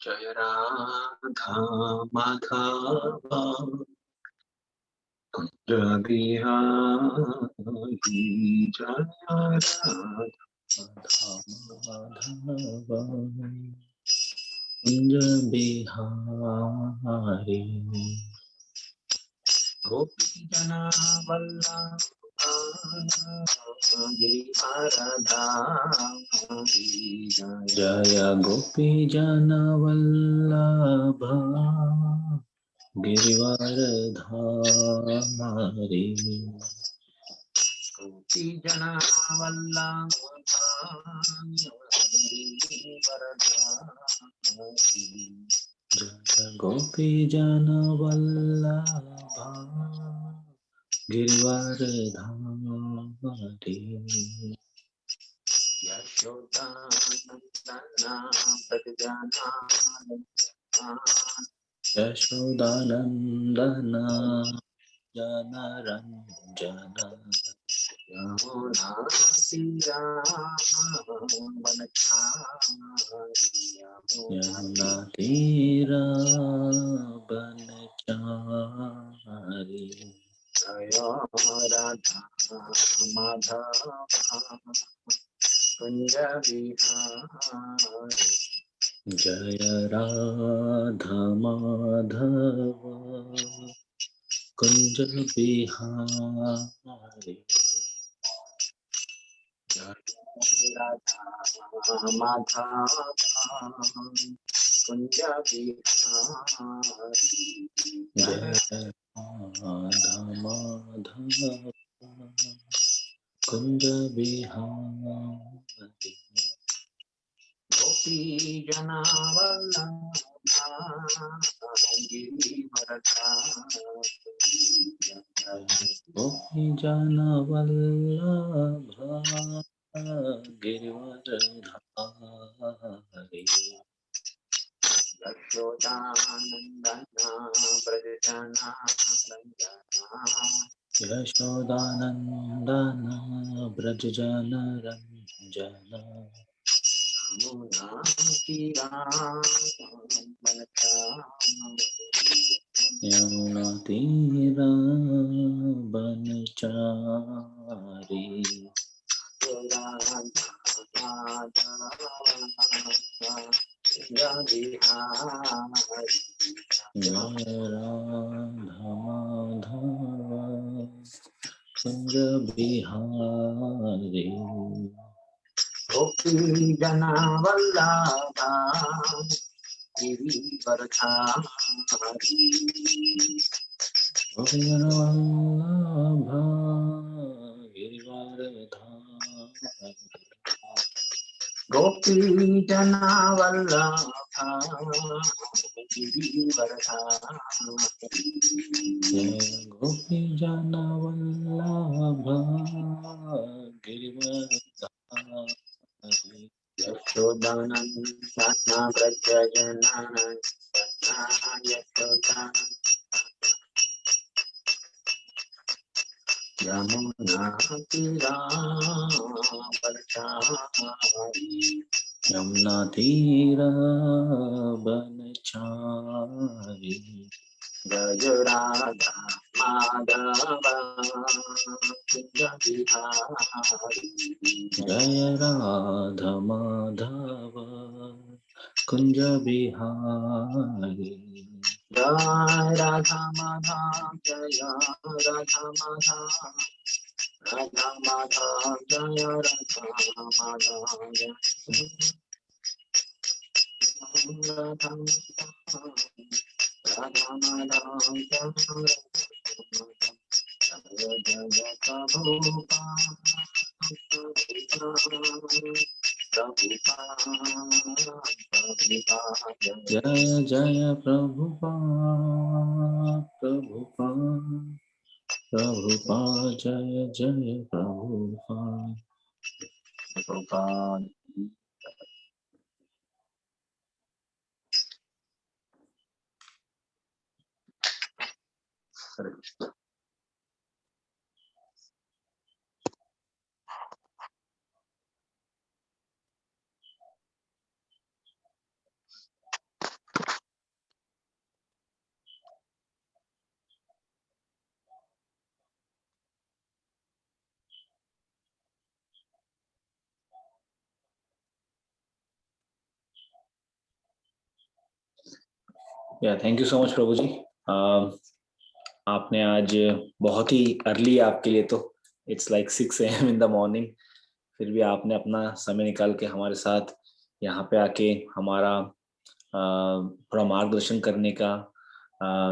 जय राधा माधव कुंज बिहारी जय राधा माधव कुंज बिहारी गोपी जना वल्लभा गिरिवरधारी जय गोपी जना वल्लभा गिरिवरधारी गोपी जना वल्लभा गिरिवरधारी जय गोपी जना वल्लभा गिरिवरधारी यशोदानंदना व्रजनानंदना यशोदानंदना जनरंजना यमुना तीरा बनचारी जय राधा माधव कुंज बिहारी जय राधा माधव कुंज बिहारी जय राधा माधव कुंज बिहारी जय राधा माधव कुंज बिहारी गोपी जना वल्लभा गिरिवरधारी गोपी जना वल्लभा गिरिवरधारी यशोदानंदना व्रजना यशोदानंदना व्रजना रंजना यमुना तीरा बनचारी जय राधा माधव कुंज बिहारी गोपी जना वल्लभा गिरिवरधारी गोपी जना वल्लभा गिरिवरधारी गोपी जना वल्लभा गिरिवरधारी गोपी जना वल्लभा गिरिवरधारी यशोदानंदना व्रजनानंदना यशोदानंदना यमुना तीरा बनचारी यमुना तीरा बनचारी जय राधा माधव कुंज बिहारी जय राधा माधव कुंज बिहारी जय राधा माधव जय राधा माधव राधा माधव जय राधा माधव राधा राधा माधव जय जय जय जय प्रभुपाद प्रभुपाद जय जय प्रभुपाद हरे कृष्ण। या thank you so much Prabhu जी। आपने आज बहुत ही अर्ली आपके लिए, तो it's like 6 AM in the morning, फिर भी आपने अपना समय निकाल के हमारे साथ यहाँ पे आके हमारा थोड़ा मार्गदर्शन करने का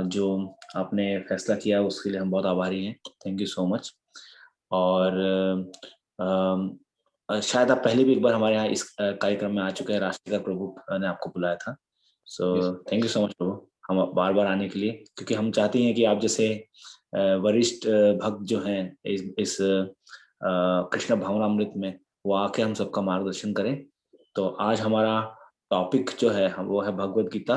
जो आपने फैसला किया, उसके लिए हम बहुत आभारी हैं। Thank you so much. और शायद आप पहले भी एक बार हमारे यहाँ इस कार्यक्रम में आ चुके हैं, राष्ट्रीय प्रभु ने आपको बुलाया था। So thank you so much Prabhu, हम बार बार आने के लिए, क्योंकि हम चाहते हैं कि आप जैसे वरिष्ठ भक्त जो हैं इस कृष्ण भावनामृत में, वो आके हम सबका मार्गदर्शन करें। तो आज हमारा टॉपिक जो है वो है भगवत गीता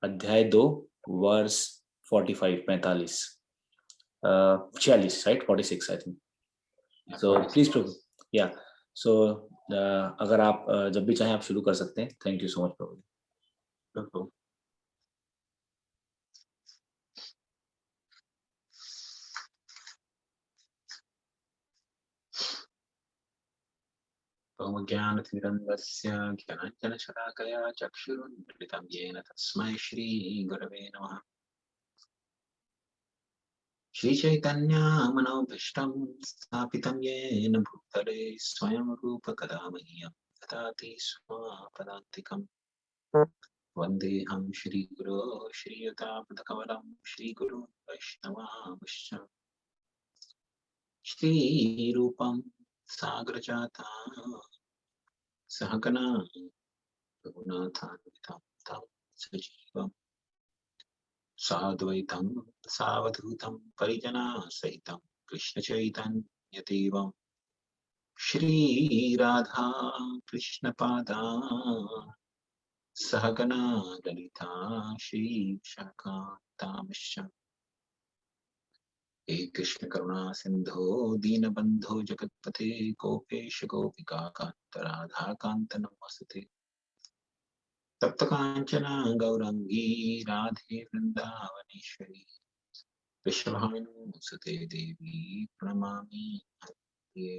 अध्याय 2 verse 45 45 46 right 46 I think. So please Prabhu, या सो अगर आप जब भी चाहें आप शुरू कर सकते हैं। थैंक यू सो मच प्रभु। ज्ञानतिमिरन्दस्य ज्ञानाञ्जनशलाकया चक्षुरुन्मिलितं येन तस्मै श्रीगुरवे नमः। श्रीचैतन्यमनोभीष्टं स्थापितं येन भूतले स्वयं रूपकदा मह्यं ददाति स्वापदान्तिकम्। वन्देऽहं श्रीगुरो श्रीयुतापदकमलं श्रीगुरुं वैष्णवांश्च श्रीरूपं सागरजाता सहगना रघुनाथान्वितं तं सजीवम् साद्वैतं सावधूतं परिजनसहितं कृष्णचैतन्यदेवं श्रीराधा कृष्णपादान् सहगना ललिता श्रीशाकान्तांश्च। हे कृष्ण करुणा सिन्धो दीनबन्धो जगत्पते गोपेश गोपिकान्त राधाकान्त नमस्ते। तप्त कांचना गौरंगी राधे वृंदावनेश्वरी विश्वभानुसुते देवी प्रणमामि हरिप्रिये।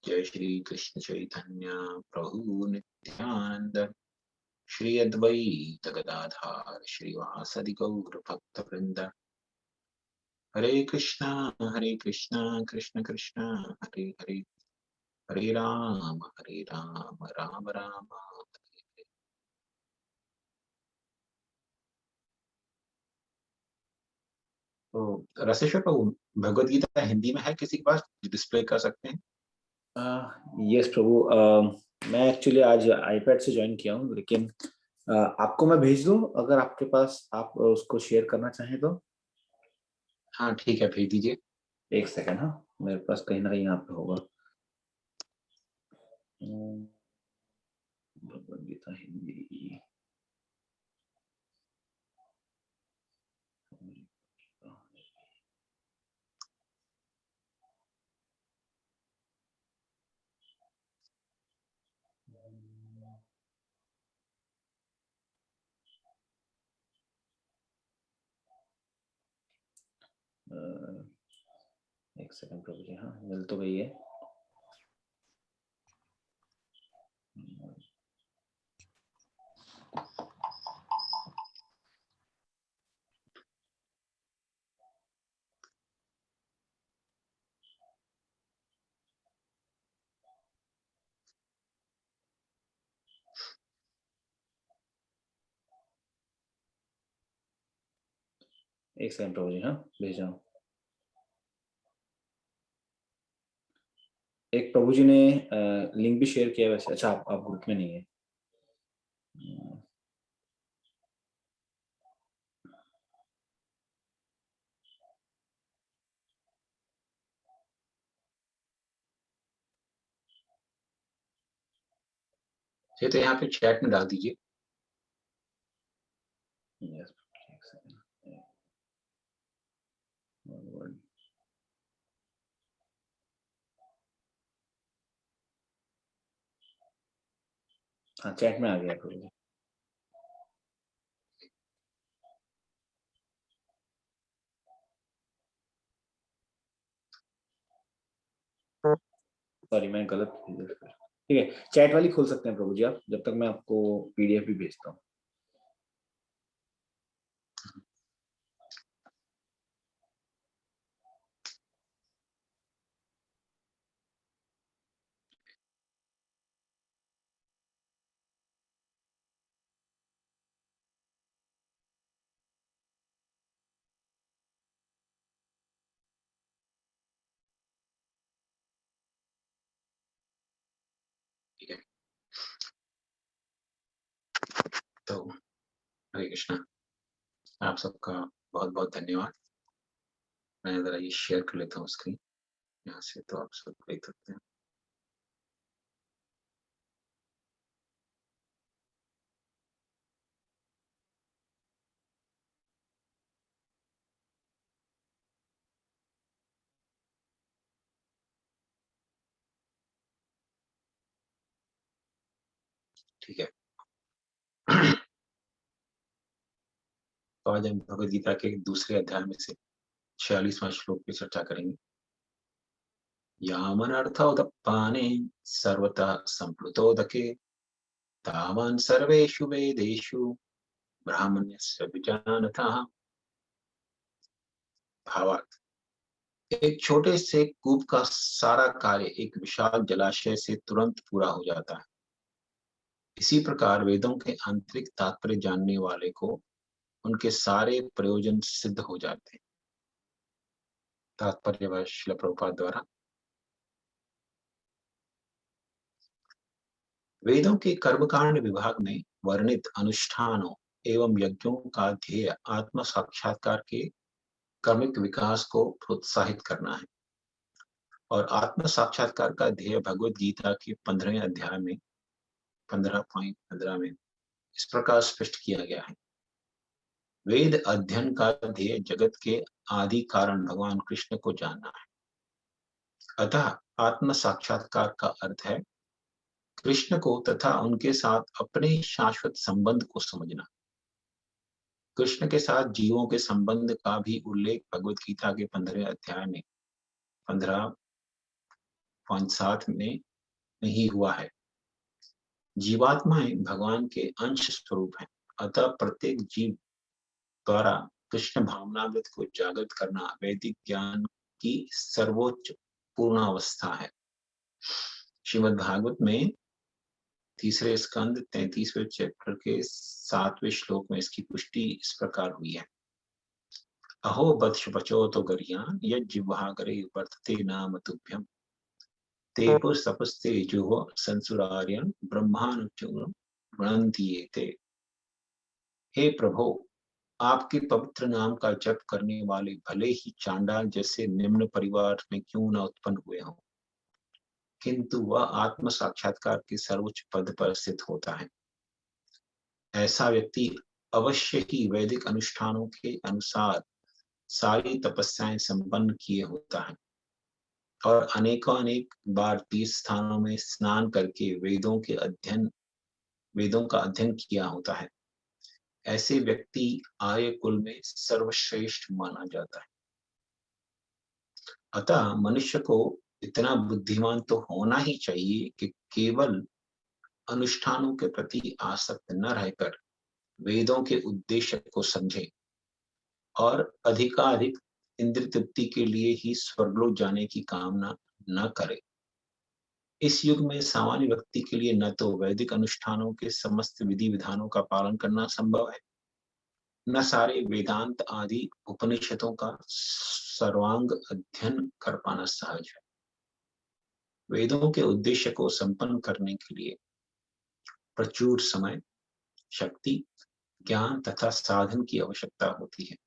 जय श्री कृष्ण चैतन्य प्रभु नित्यानंद श्री अद्वैत गदाधार श्रीवासदि गौर भक्त वृंद। हरे कृष्णा कृष्ण कृष्ण हरे हरे, हरे राम राम राम हरे हरे। तो रसेश्वर प्रभु, भगवत गीता हिंदी में है किसी के पास डिस्प्ले कर सकते हैं? यस प्रभु, मैं एक्चुअली आज आईपैड से ज्वाइन किया हूँ, लेकिन आपको मैं भेज दूँ अगर आपके पास, आप उसको शेयर करना चाहें तो। हाँ ठीक है, भेज दीजिए। एक सेकंड, हाँ मेरे पास कहीं ना कहीं यहाँ पे होगा। भगवद गीता हिंदी, एक सेकंड प्रभु जी, हाँ मिल तो गई है। एक सेकंड प्रभु जी, हाँ भेज रहा हूँ। एक प्रभु जी ने लिंक भी शेयर किया वैसे। अच्छा, आप ग्रुप में नहीं है। ये तो यहाँ पे चैट में डाल दीजिए। Yes, एक सेकंड। हाँ चैट में आ गया प्रभु जी। सॉरी मैं गलत, ठीक है चैट वाली खोल सकते हैं प्रभु जी आप, जब तक मैं आपको पीडीएफ भी भेजता हूँ। तो हरे कृष्णा, आप सबका बहुत-बहुत धन्यवाद। मैं ज़रा ये शेयर कर लेता हूँ स्क्रीन, यहाँ से तो आप सब देख सकते हैं। ठीक है। तो आज हम भगवद गीता के दूसरे अध्याय में से 46वां श्लोक पे चर्चा करेंगे। यावनर्थोदपाने सर्वतः सम्प्लुतोदके तावान् सर्वेषु वेदेषु ब्राह्मण्यस्य विजानतः। भावार्थ, एक छोटे से कूप का सारा कार्य एक विशाल जलाशय से तुरंत पूरा हो जाता है। इसी प्रकार वेदों के आंतरिक तात्पर्य जानने वाले को उनके सारे प्रयोजन सिद्ध हो जाते हैं। तात्पर्य श्रील प्रभुपाद द्वारा। वेदों के कर्मकांड विभाग में वर्णित अनुष्ठानों एवं यज्ञों का ध्येय आत्म साक्षात्कार के क्रमिक विकास को प्रोत्साहित करना है और आत्म साक्षात्कार का ध्येय भगवद गीता के 15वें अध्याय में 15.15 में इस प्रकार स्पष्ट किया गया है। वेद अध्ययन का ध्येय जगत के आदि कारण भगवान कृष्ण को जानना है। अतः आत्म साक्षात्कार का अर्थ है कृष्ण को तथा उनके साथ अपने शाश्वत संबंध को समझना। कृष्ण के साथ जीवों के संबंध का भी उल्लेख भगवद गीता के 15वें अध्याय में 15.7 में नहीं हुआ है। जीवात्माएं भगवान के अंश स्वरूप हैं, अतः प्रत्येक जीव द्वारा कृष्ण भावनामृत को जागृत करना वैदिक ज्ञान की सर्वोच्च पूर्णावस्था है। श्रीमद् भागवत में तीसरे स्कंद 33वें चैप्टर के 7वें श्लोक में इसकी पुष्टि इस प्रकार हुई है। अहो वत्स बचो तो गरिया यज्जिह्वाग्रे वर्तते नाम तुभ्यम ते पुस्तपस्ते जुहो संसुरार्यं ब्रह्मानुचूर्णं गृह्णन्ति एते। हे प्रभो, आपके पवित्र नाम का जप करने वाले भले ही चांडाल जैसे निम्न परिवार में क्यों न उत्पन्न हुए हों, किंतु वह आत्म साक्षात्कार के सर्वोच्च पद पर स्थित होता है। ऐसा व्यक्ति अवश्य ही वैदिक अनुष्ठानों के अनुसार सारी तपस्याएं संपन्न किए होता है और अनेकों अनेक बार तीर्थ स्थानों में स्नान करके वेदों का अध्ययन किया होता है। ऐसे व्यक्ति आर्य कुल में सर्वश्रेष्ठ माना जाता है। अतः मनुष्य को इतना बुद्धिमान तो होना ही चाहिए कि केवल अनुष्ठानों के प्रति आसक्त न रहकर वेदों के उद्देश्य को समझे और अधिकाधिक इंद्रिय तृप्ति के लिए ही स्वर्गलोक जाने की कामना न करे। इस युग में सामान्य व्यक्ति के लिए न तो वैदिक अनुष्ठानों के समस्त विधि विधानों का पालन करना संभव है, न सारे वेदांत आदि उपनिषदों का सर्वांग अध्ययन कर पाना सहज है। वेदों के उद्देश्य को संपन्न करने के लिए प्रचुर समय, शक्ति, ज्ञान तथा साधन की आवश्यकता होती है।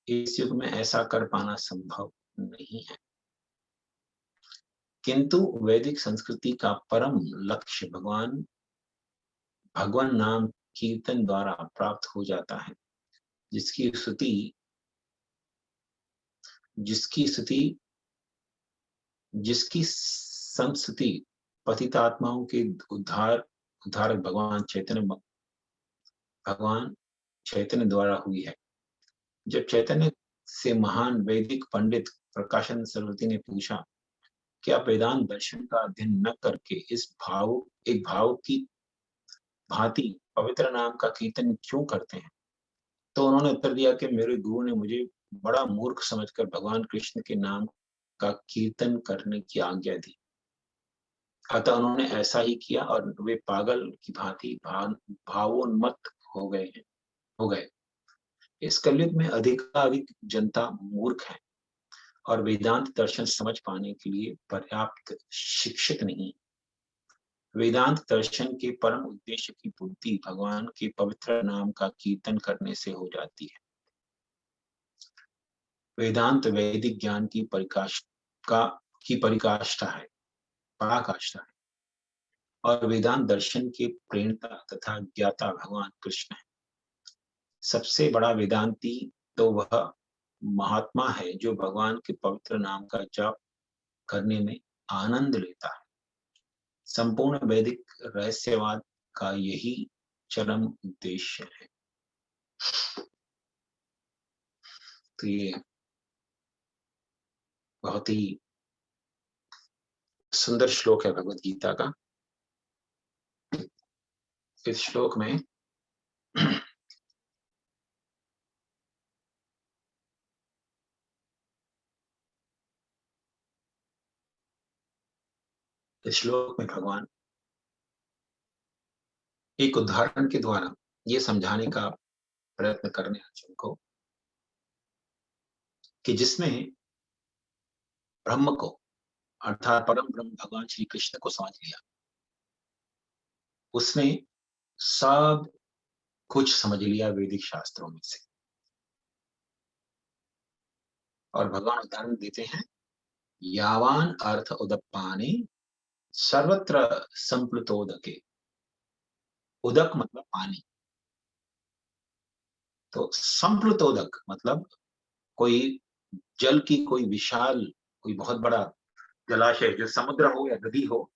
इस युग में ऐसा कर पाना संभव नहीं है, किंतु वैदिक संस्कृति का परम लक्ष्य भगवान नाम कीर्तन द्वारा प्राप्त हो जाता है, जिसकी संस्तुति पतितात्माओं के उद्धारक भगवान चैतन्य द्वारा हुई है। जब चैतन्य से महान वैदिक पंडित प्रकाशन सरस्वती ने पूछा कि आप वेदांत दर्शन का अध्ययन न करके एक भाव की भांति पवित्र नाम का कीर्तन क्यों करते हैं, तो उन्होंने उत्तर दिया कि मेरे गुरु ने मुझे बड़ा मूर्ख समझकर भगवान कृष्ण के नाम का कीर्तन करने की आज्ञा दी। अतः उन्होंने ऐसा ही किया और वे पागल की भांति भावोन्मत्त हो गए। इस कलयुग में अधिकाधिक जनता मूर्ख है और वेदांत दर्शन समझ पाने के लिए पर्याप्त शिक्षित नहीं। वेदांत दर्शन के परम उद्देश्य की पूर्ति भगवान के पवित्र नाम का कीर्तन करने से हो जाती है। वेदांत वैदिक ज्ञान की परिकाष्ठा है, पराकाष्ठा है, और वेदांत दर्शन के प्रेरणा तथा ज्ञाता भगवान कृष्ण है। सबसे बड़ा वेदांती तो वह महात्मा है जो भगवान के पवित्र नाम का जाप करने में आनंद लेता है। संपूर्ण वैदिक रहस्यवाद का यही चरम उद्देश्य है। तो ये बहुत ही सुंदर श्लोक है भगवत गीता का। इस श्लोक में भगवान एक उदाहरण के द्वारा ये समझाने का प्रयत्न करने अर्जुन को कि जिसमें ब्रह्म को अर्थात परम ब्रह्म भगवान श्री कृष्ण को समझ लिया, उसने सब कुछ समझ लिया वैदिक शास्त्रों में से। और भगवान उदाहरण देते हैं, यावान अर्थ उदपाने सर्वत्र संप्लुतोदके। उदक मतलब पानी, तो संप्लुतोदक मतलब कोई जल की कोई विशाल, कोई बहुत बड़ा जलाशय जो समुद्र हो या नदी हो,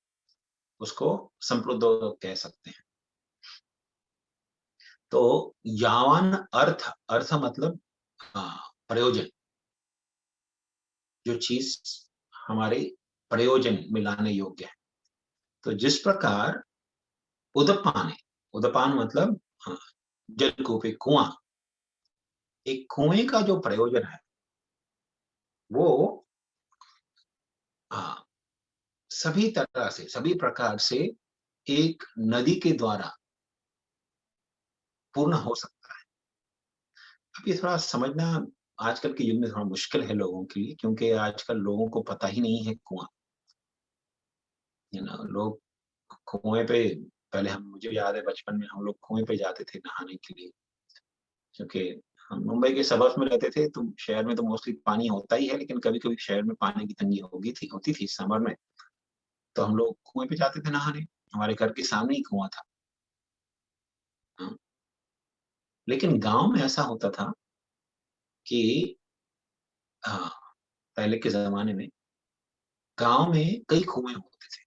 उसको संप्लुतोदक कह सकते हैं। तो यावान अर्थ मतलब प्रयोजन, जो चीज हमारे प्रयोजन में लाने योग्य है। तो जिस प्रकार उदपान मतलब जलकूप, एक कुआं, एक कुएं का जो प्रयोजन है वो सभी तरह से, सभी प्रकार से एक नदी के द्वारा पूर्ण हो सकता है। अब ये थोड़ा समझना आजकल के युग में थोड़ा मुश्किल है लोगों के लिए, क्योंकि आजकल लोगों को पता ही नहीं है कुआं। लोग कुएं पे, पहले मुझे याद है बचपन में हम लोग कुएं पे जाते थे नहाने के लिए, क्योंकि हम मुंबई के सबर्ब्स में रहते थे, तो शहर में तो मोस्टली पानी होता ही है, लेकिन कभी कभी शहर में पानी की तंगी होती थी समर में, तो हम लोग कुएं पे जाते थे नहाने। हमारे घर के सामने ही कुआं था। हाँ। लेकिन गांव में ऐसा होता था कि हाँ, पहले के जमाने में गांव में कई कुएं होते थे,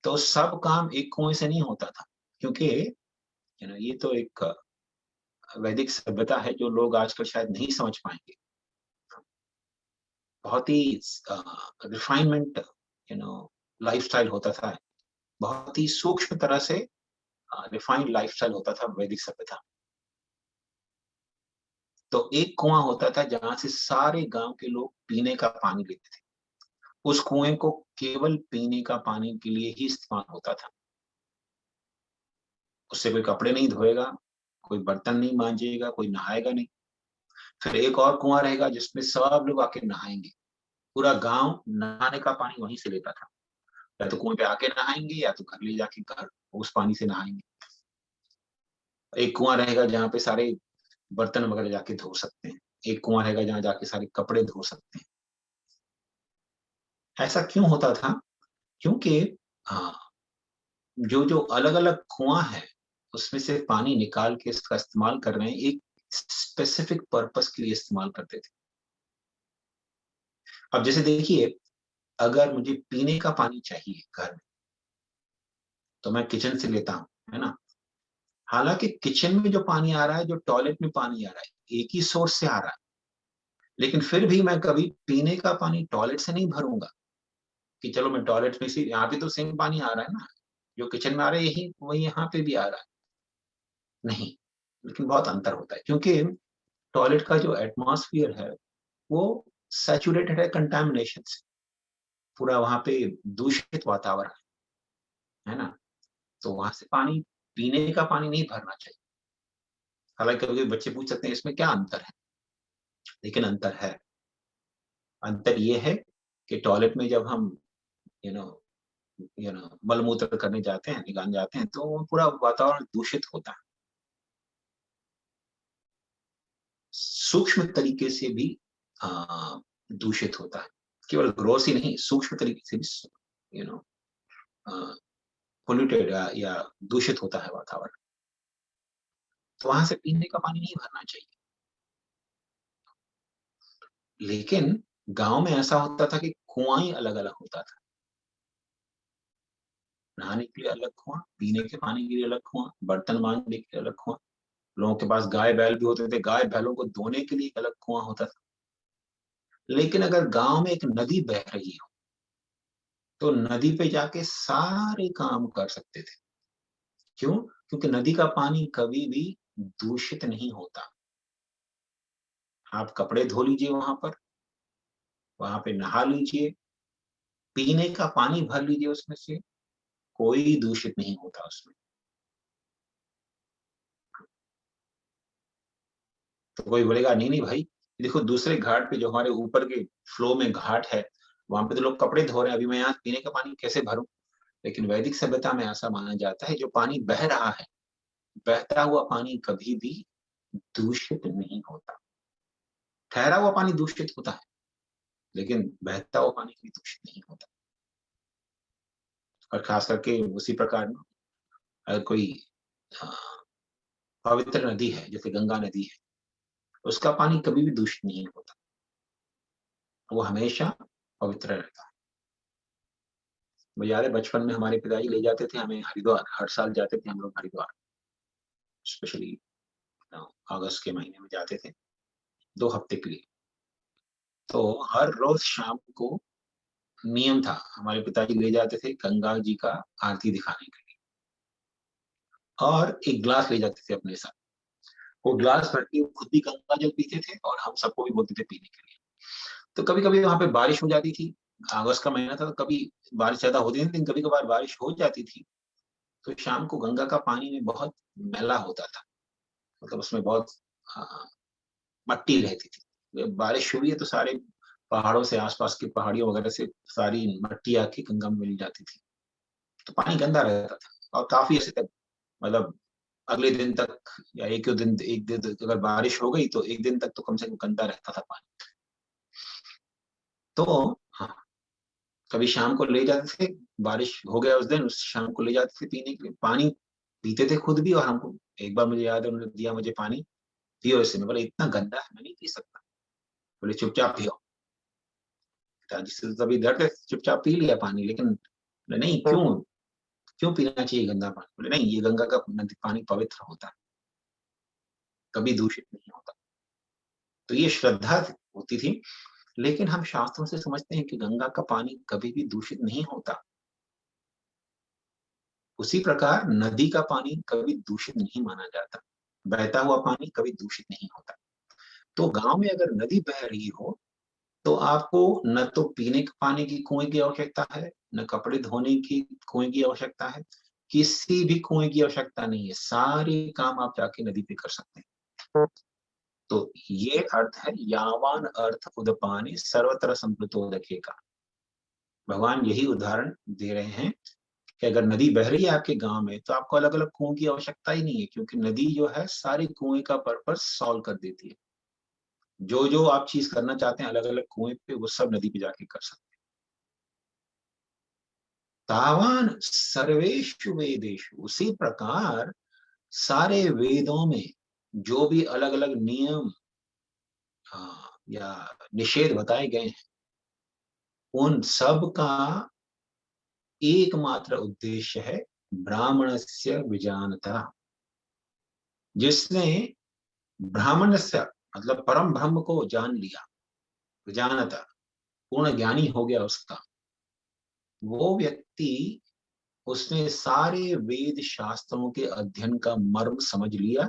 तो सब काम एक कुएं से नहीं होता था, क्योंकि ये तो एक वैदिक सभ्यता है जो लोग आजकल शायद नहीं समझ पाएंगे। बहुत ही रिफाइनमेंट लाइफस्टाइल होता था, बहुत ही सूक्ष्म तरह से रिफाइंड लाइफस्टाइल होता था वैदिक सभ्यता। तो एक कुआं होता था जहां से सारे गांव के लोग पीने का पानी लेते थे। उस कुएं को केवल पीने का पानी के लिए ही इस्तेमाल होता था। उससे कोई कपड़े नहीं धोएगा, कोई बर्तन नहीं मांजेगा, कोई नहाएगा नहीं। फिर एक और कुआं रहेगा जिसमें सब लोग आके नहाएंगे। पूरा गांव नहाने का पानी वहीं से लेता था। या तो कुएं पे आके नहाएंगे या तो घर ले जाके घर उस पानी से नहाएंगे। एक कुआं रहेगा जहाँ पे सारे बर्तन वगैरह जाके धो सकते हैं। एक कुआं रहेगा जहाँ जाके सारे कपड़े धो सकते हैं। ऐसा क्यों होता था? क्योंकि हाँ, जो जो अलग अलग कुआं है उसमें से पानी निकाल के इसका इस्तेमाल कर रहे हैं, एक स्पेसिफिक पर्पस के लिए इस्तेमाल करते थे। अब जैसे देखिए, अगर मुझे पीने का पानी चाहिए घर में, तो मैं किचन से लेता हूँ, है ना। हालांकि किचन में जो पानी आ रहा है, जो टॉयलेट में पानी आ रहा है, एक ही सोर्स से आ रहा है, लेकिन फिर भी मैं कभी पीने का पानी टॉयलेट से नहीं भरूंगा कि चलो मैं टॉयलेट में से, यहाँ पे तो सेम पानी आ रहा है ना, जो किचन में आ रहा है यही वही यहाँ पे भी आ रहा है। नहीं, लेकिन बहुत अंतर होता है, क्योंकि टॉयलेट का जो एटमॉस्फेयर है वो सैचुरेटेड है कंटामिनेशन से। पूरा वहां पे दूषित वातावरण है ना। तो वहां से पानी, पीने का पानी नहीं भरना चाहिए। हालांकि कभी बच्चे पूछ सकते हैं इसमें क्या अंतर है, लेकिन अंतर है। अंतर ये है कि टॉयलेट में जब हम यू नो मलमूत्र करने जाते हैं, निकालने जाते हैं, तो वो पूरा वातावरण दूषित होता है। सूक्ष्म तरीके से भी दूषित होता है, केवल ग्रोस ही नहीं, सूक्ष्म तरीके से भी पोल्यूटेड या दूषित होता है वातावरण। तो वहां से पीने का पानी नहीं भरना चाहिए। लेकिन गांव में ऐसा होता था कि कुआं ही अलग अलग होता था। नहाने के लिए अलग कुआं, पीने के पानी के लिए अलग कुआं, बर्तन मांजने के लिए अलग कुआं। लोगों के पास गाय बैल भी होते थे, गाय बैलों को धोने के लिए एक अलग कुआं होता था। लेकिन अगर गांव में एक नदी बह रही हो तो नदी पे जाके सारे काम कर सकते थे। क्यों? क्योंकि नदी का पानी कभी भी दूषित नहीं होता। आप कपड़े धो लीजिए वहां पे नहा लीजिए, पीने का पानी भर लीजिए उसमें से, कोई दूषित नहीं होता उसमें। तो कोई बोलेगा नहीं नहीं भाई, देखो दूसरे घाट पे जो हमारे ऊपर के फ्लो में घाट है, वहां पे तो लोग कपड़े धो रहे हैं, अभी मैं यहाँ पीने का पानी कैसे भरूं? लेकिन वैदिक सभ्यता में ऐसा माना जाता है, जो पानी बह रहा है, बहता हुआ पानी कभी भी दूषित नहीं होता। ठहरा हुआ पानी दूषित होता है, लेकिन बहता हुआ पानी कभी दूषित नहीं होता। और खास करके उसी प्रकार में अगर कोई अ, पवित्र नदी है, जैसे गंगा नदी है, उसका पानी कभी भी दूषित नहीं होता, वो हमेशा पवित्र रहता है। मुझे याद है बचपन में हमारे पिताजी ले जाते थे हमें हरिद्वार, हर साल जाते थे हम लोग हरिद्वार, स्पेशली अगस्त के महीने में जाते थे 2 हफ्ते के लिए। तो हर रोज शाम को नियम था, हमारे पिताजी ले जाते थे गंगा जी का आरती दिखाने के लिए, और एक ग्लास ले जाते थे अपने साथ। वो ग्लास भर के खुद भी गंगा जल पीते थे और हम सबको भी बोलते थे पीने के लिए। तो कभी कभी वहां पे बारिश हो जाती थी, अगस्त का महीना था, तो कभी बारिश ज्यादा होती नहीं, लेकिन कभी कभार बारिश हो जाती थी। तो शाम को गंगा का पानी में बहुत मैला होता था, मतलब उसमें बहुत आ, मट्टी रहती थी। बारिश हुई है तो सारे पहाड़ों से, आसपास की पहाड़ियों वगैरह से सारी मट्टी आके गंगा में मिल जाती थी, तो पानी गंदा रहता था। और काफी ऐसे तक, मतलब अगले दिन तक, या एक दिन तक अगर बारिश हो गई तो एक दिन तक तो कम से कम गंदा रहता था पानी। तो हाँ, कभी शाम को ले जाते थे, बारिश हो गया उस दिन, उस शाम को ले जाते थे पीने के लिए पानी, पीते थे खुद भी और हमको। एक बार मुझे याद है उन्होंने दिया मुझे पानी, पियो इससे। मैं बोला इतना गंदा है, मैं नहीं पी सकता। बोले चुपचाप पियो। पिताजी से तो तभी डरते, चुपचाप पी लिया पानी। लेकिन बोले नहीं, क्यों क्यों पीना चाहिए गंदा पानी? बोले नहीं, ये गंगा का नदी पानी पवित्र होता है, कभी दूषित नहीं होता। तो ये श्रद्धा होती थी। लेकिन हम शास्त्रों से समझते हैं कि गंगा का पानी कभी भी दूषित नहीं होता। उसी प्रकार नदी का पानी कभी दूषित नहीं माना जाता, बहता हुआ पानी कभी दूषित नहीं होता। तो गांव में अगर नदी बह रही हो तो आपको न तो पीने के पानी की कुएं की आवश्यकता है, न कपड़े धोने की कुएं की आवश्यकता है, किसी भी कुएं की आवश्यकता नहीं है, सारे काम आप जाके नदी पे कर सकते हैं। तो ये अर्थ है यावान अर्थ उदपानी सर्वत्र संप्लुतो का। भगवान यही उदाहरण दे रहे हैं कि अगर नदी बह रही है आपके गांव में तो आपको अलग अलग कुओं की आवश्यकता ही नहीं है, क्योंकि नदी जो है सारे कुएं का पर्पस सॉल्व कर देती है। जो जो आप चीज करना चाहते हैं अलग अलग कुएं पे, वो सब नदी पे जाके कर सकते हैं। तावान सर्वेषु वेदेषु, उसी प्रकार सारे वेदों में जो भी अलग अलग नियम या निषेध बताए गए हैं, उन सब का एकमात्र उद्देश्य है ब्राह्मणस्य विजानता। जिसने ब्राह्मण से मतलब परम ब्रह्म को जान लिया, विजानता, पूर्ण ज्ञानी हो गया उसका, वो व्यक्ति, उसने सारे वेद शास्त्रों के अध्ययन का मर्म समझ लिया,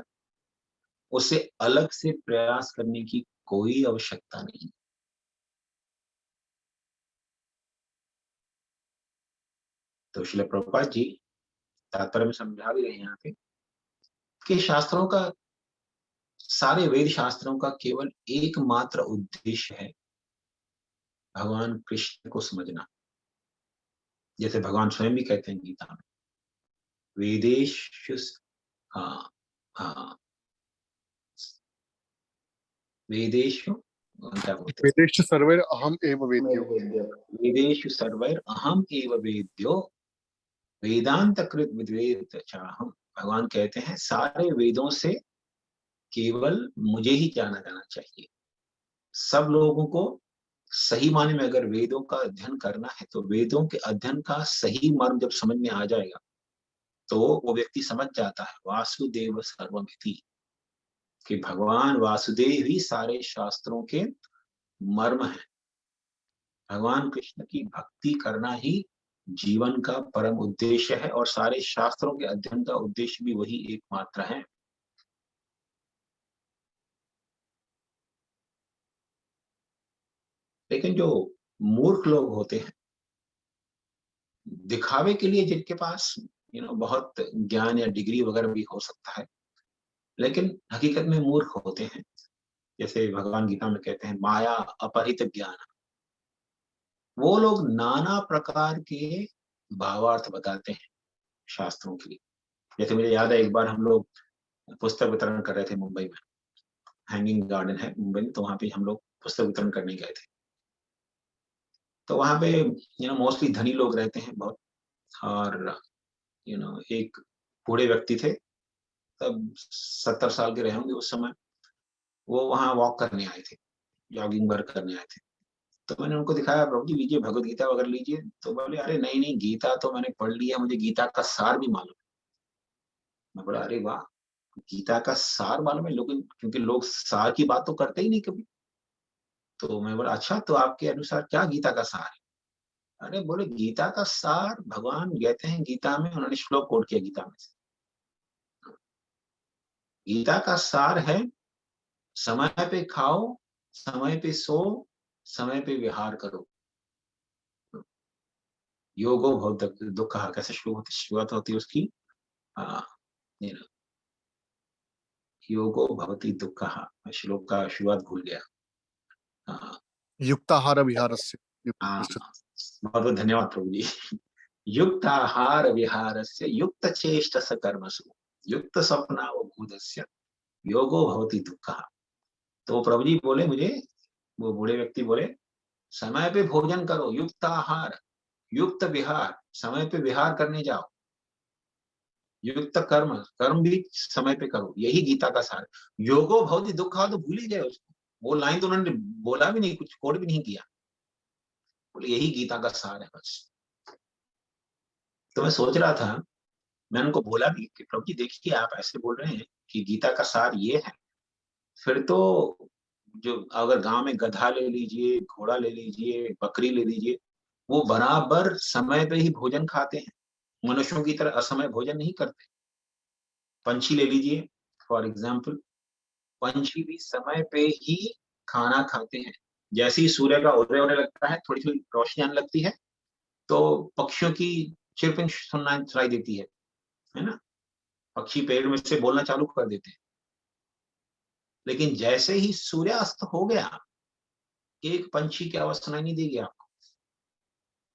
उसे अलग से प्रयास करने की कोई आवश्यकता नहीं। तो श्रील प्रभुपाद जी तात्पर्य में समझा भी रहे हैं यहाँ पे कि शास्त्रों का, सारे वेद शास्त्रों का केवल एकमात्र उद्देश्य है भगवान कृष्ण को समझना, जैसे भगवान स्वयं भी कहते हैं गीता में, वेदेषु हाँ हाँ वेदेषु क्या बोलते हैं, वेदेषु सर्वैर अहम एव वेद्यो। वेदेषु सर्वैर अहम एव वेद्यो वेदांत कृत विद्वेद चाहम। भगवान कहते हैं सारे वेदों से केवल मुझे ही जाना जाना चाहिए। सब लोगों को सही माने में अगर वेदों का अध्ययन करना है तो वेदों के अध्ययन का सही मर्म जब समझ में आ जाएगा तो वो व्यक्ति समझ जाता है वासुदेव सर्वमिति, कि भगवान वासुदेव ही सारे शास्त्रों के मर्म है। भगवान कृष्ण की भक्ति करना ही जीवन का परम उद्देश्य है और सारे शास्त्रों के अध्ययन का उद्देश्य भी वही एकमात्र है। लेकिन जो मूर्ख लोग होते हैं, दिखावे के लिए जिनके पास बहुत ज्ञान या डिग्री वगैरह भी हो सकता है, लेकिन हकीकत में मूर्ख होते हैं। जैसे भगवान गीता में कहते हैं माया अपहृत ज्ञान, वो लोग नाना प्रकार के भावार्थ बताते हैं शास्त्रों के लिए। जैसे मुझे याद है एक बार हम लोग पुस्तक वितरण कर रहे थे मुंबई में, हैंगिंग गार्डन है मुंबई में, तो वहां पे हम लोग पुस्तक वितरण करने गए थे। तो वहां पे मोस्टली धनी लोग रहते हैं बहुत, और एक बूढ़े व्यक्ति थे, तब 70 साल के रहे होंगे उस समय। वो वहां वॉक करने आए थे, जॉगिंग वर्क करने आए थे। तो मैंने उनको दिखाया, प्रभु जी लीजिए भगवत गीता वगैरह लीजिए। तो बोले अरे नहीं नहीं, गीता तो मैंने पढ़ लिया, मुझे गीता का सार भी मालूम है। मैं बोला अरे वाह, गीता का सार मालूम है। लोग, क्योंकि लोग सार की बात तो करते ही नहीं कभी। तो मैं बोला अच्छा, तो आपके अनुसार क्या गीता का सार है? अरे बोले गीता का सार भगवान कहते हैं गीता में, उन्होंने श्लोक कोट किया गीता में से। गीता का सार है समय पे खाओ, समय पे सो, समय पे विहार करो। योगो बहुत दुख, कैसे शुरुआत होती है उसकी, योगो भवति दुख। श्लोक का शुरुआत भूल गया। युक्ताहार विहारस्य। बहुत बहुत धन्यवाद प्रभु जी। युक्त आहार विहारस्य युक्त चेष्टस कर्मसु युक्त स्वप्नावबोधस्य योगो भवति दुख। तो प्रभु जी बोले मुझे, वो बूढ़े व्यक्ति बोले समय पे भोजन करो, युक्त आहार, युक्त विहार, समय पे विहार करने जाओ, युक्त कर्म, कर्म भी समय पे करो, यही गीता का सार। योगो भवति दुख तो भूल ही गए उसको, वो लाइन तो उन्होंने बोला भी नहीं, कुछ कोड भी नहीं किया, बोले यही गीता का सार है बस। तो मैं सोच रहा था, मैंने उनको बोला भी कि प्रभु जी देखिए आप ऐसे बोल रहे हैं कि गीता का सार ये है, फिर तो जो अगर गांव में गधा ले लीजिए, घोड़ा ले लीजिए, बकरी ले लीजिए, वो बराबर समय पे ही भोजन खाते हैं, मनुष्यों की तरह असमय भोजन नहीं करते। पंछी ले लीजिए फॉर एग्जाम्पल, पंछी भी समय पे ही खाना खाते हैं। जैसे ही सूर्य का उदय होने लगता है, थोड़ी थोड़ी रोशनी आने लगती है, तो पक्षियों की चिरपिंग सुनना सुनाई देती है ना, पक्षी पेड़ में से बोलना चालू कर देते हैं। लेकिन जैसे ही सूर्यास्त हो गया, एक पंछी की आवाज सुनाई नहीं देगी आपको,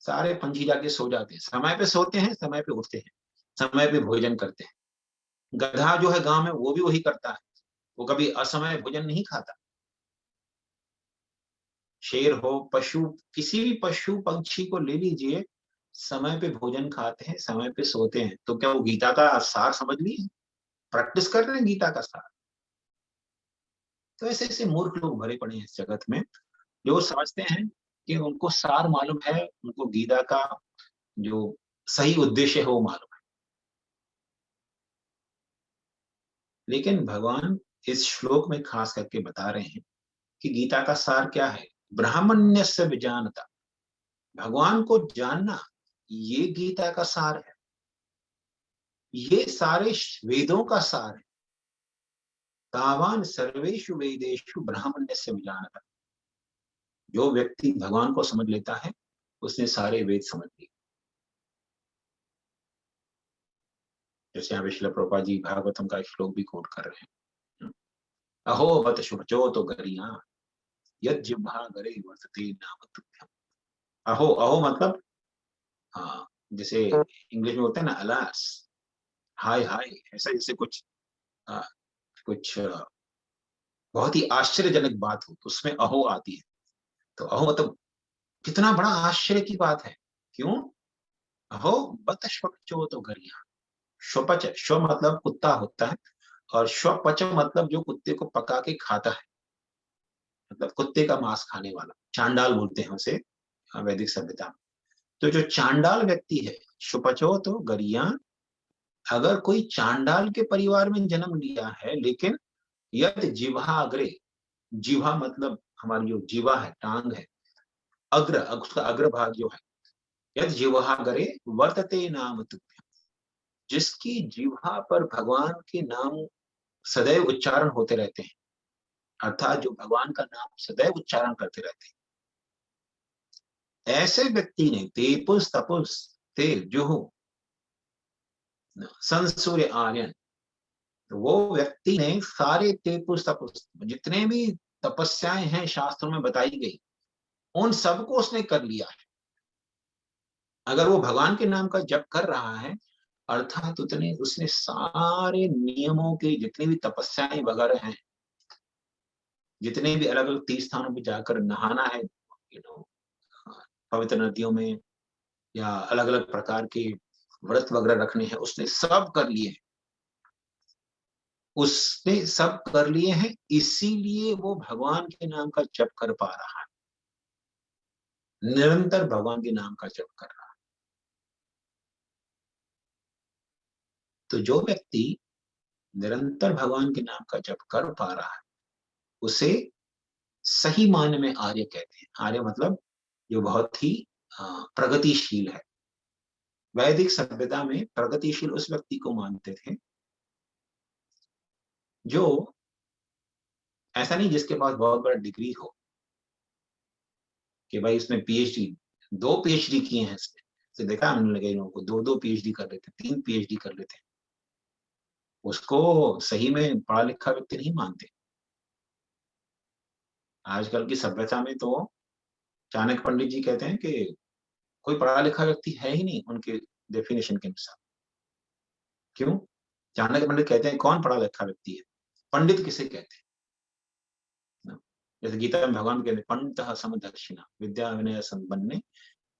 सारे पंछी जाके सो जाते हैं, समय पे सोते हैं, समय पे उठते हैं, समय पे भोजन करते हैं। गधा जो है गांव में वो भी वही करता है, वो कभी असमय भोजन नहीं खाता। शेर हो, पशु, किसी भी पशु पंछी को ले लीजिए, समय पे भोजन खाते हैं, समय पे सोते हैं। तो क्या वो गीता का सार समझ लिए, प्रैक्टिस कर रहे हैं गीता का सार? तो ऐसे ऐसे मूर्ख लोग भरे पड़े हैं इस जगत में, जो समझते हैं कि उनको सार मालूम है, उनको गीता का जो सही उद्देश्य है वो मालूम है। लेकिन भगवान इस श्लोक में खास करके बता रहे हैं कि गीता का सार क्या है। ब्राह्मण्यस्य विजानता, भगवान को जानना, ये गीता का सार है, ये सारे वेदों का सार है। तावान सर्वेषु वेदेषु ब्राह्मण्यस्य विजानता, जो व्यक्ति भगवान को समझ लेता है उसने सारे वेद समझ लिए। जैसे यहाँ शिला प्रभुपाद जी भागवतम का श्लोक भी कोट कर रहे हैं, अहो बत शुभचो तो गरिया यद जिह्वा गरे वर्तते नाम तुभ्यम। अहो, अहो मतलब हाँ, जैसे इंग्लिश में होता है ना अलास, हाय हाय, ऐसा जैसे कुछ आ, कुछ बहुत ही आश्चर्यजनक बात हो तो उसमें अहो आती है। तो अहो मतलब कितना बड़ा आश्चर्य की बात है। क्यों? अहो बत श्वपचो तो गरिया। श्वपच, श्व मतलब कुत्ता होता है, और श्वपच मतलब जो कुत्ते को पका के खाता है, मतलब कुत्ते का मांस खाने वाला, चांडाल बोलते हैं उसे वैदिक सभ्यता में। तो जो चांडाल व्यक्ति है, शुपचो तो गरिया, अगर कोई चांडाल के परिवार में जन्म लिया है, लेकिन यद जिह्वा अग्रे, जिह्वा मतलब हमारी जो जीवा है, टांग है, अग्र, उसका अग्र भाग जो है, यद जिह्वा अग्रे वर्तते नाम तुभ्यम, जिसकी जिह्वा पर भगवान के नाम सदैव उच्चारण होते रहते हैं, अर्थात जो भगवान का नाम सदैव उच्चारण करते रहते हैं, ऐसे व्यक्ति ने तेपुस तपुस ते जुहु संसूर्य आर्यन, तो वो व्यक्ति ने सारे तेपुस तपुस, जितने भी तपस्याएं हैं शास्त्रों में बताई गई, उन सबको उसने कर लिया है। अगर वो भगवान के नाम का जप कर रहा है, अर्थात उतने उसने सारे नियमों के जितने भी तपस्याएं वगैरह हैं, जितने भी अलग अलग तीर्थ स्थानों पर जाकर नहाना है, पवित्र नदियों में, या अलग अलग प्रकार के व्रत वगैरह रखने हैं, उसने सब कर लिए हैं। उसने सब कर लिए हैं, इसीलिए वो भगवान के नाम का जप कर पा रहा है, निरंतर भगवान के नाम का जप कर रहा है। तो जो व्यक्ति निरंतर भगवान के नाम का जप कर पा रहा है, उसे सही मायने में आर्य कहते हैं। आर्य मतलब जो बहुत ही प्रगतिशील है। वैदिक सभ्यता में प्रगतिशील उस व्यक्ति को मानते थे जो ऐसा नहीं जिसके पास बहुत बड़ा डिग्री हो, कि भाई इसमें पीएचडी, 2 पीएचडी किए हैं इसने, तो देखा हमने लगे लोगों को 2-2 पीएचडी कर लेते, 3 पीएचडी कर लेते, उसको सही में पढ़ा लिखा व्यक्ति नहीं मानते। आजकल की सभ्यता में तो चाणक्य पंडित जी कहते हैं कि कोई पढ़ा लिखा व्यक्ति है ही नहीं उनके डेफिनेशन के अनुसार। क्यों? चाणक्य पंडित कहते हैं कौन पढ़ा लिखा व्यक्ति है, पंडित किसे कहते हैं? जैसे गीता में भगवान कहते हैं पंडितः समदर्शिना विद्या विनय संपन्ने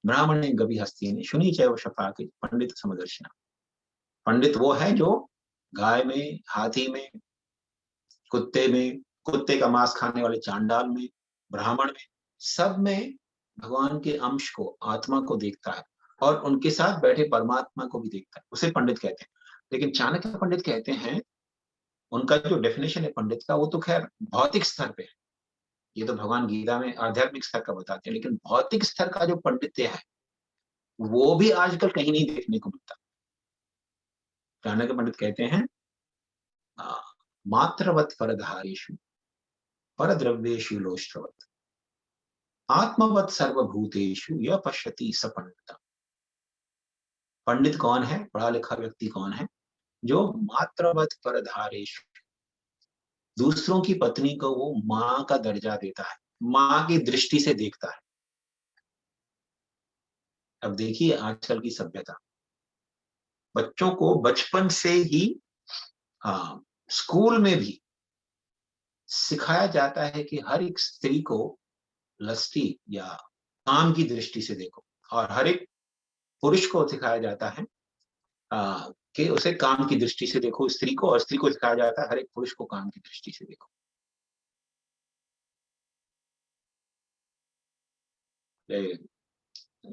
ब्राह्मणे गभि हस्तिने शुनि चैव शफाके पंडित समदर्शिना। पंडित वो है जो गाय में, हाथी में, कुत्ते में, कुत्ते का मांस खाने वाले चांडाल में, ब्राह्मण में, सब में भगवान के अंश को, आत्मा को देखता है, और उनके साथ बैठे परमात्मा को भी देखता है, उसे पंडित कहते हैं। लेकिन चाणक्य पंडित कहते हैं, उनका जो डेफिनेशन है पंडित का, वो तो खैर भौतिक स्तर पे है, ये तो भगवान गीता में आध्यात्मिक स्तर का बताते हैं, लेकिन भौतिक स्तर का जो पंडित्य है वो भी आजकल कहीं नहीं देखने को मिलता। चाणक्य पंडित कहते हैं मात्रवत परधारेषु परद्रव्येषु लोष्टवत आत्मवत सर्वभूतेषु यह पश्यति स पंडित। पंडित कौन है, पढ़ा लिखा व्यक्ति कौन है? जो मात्रवत परधारेषु, दूसरों की पत्नी को वो मां का दर्जा देता है, मां की दृष्टि से देखता है। अब देखिए आजकल की सभ्यता, बच्चों को बचपन से ही स्कूल में भी सिखाया जाता है कि हर एक स्त्री को लस्टी या काम की दृष्टि से देखो, और हर एक पुरुष को सिखाया जाता है कि उसे काम की दृष्टि से देखो स्त्री को, और स्त्री को सिखाया जाता है हर एक पुरुष को काम की दृष्टि से देखो।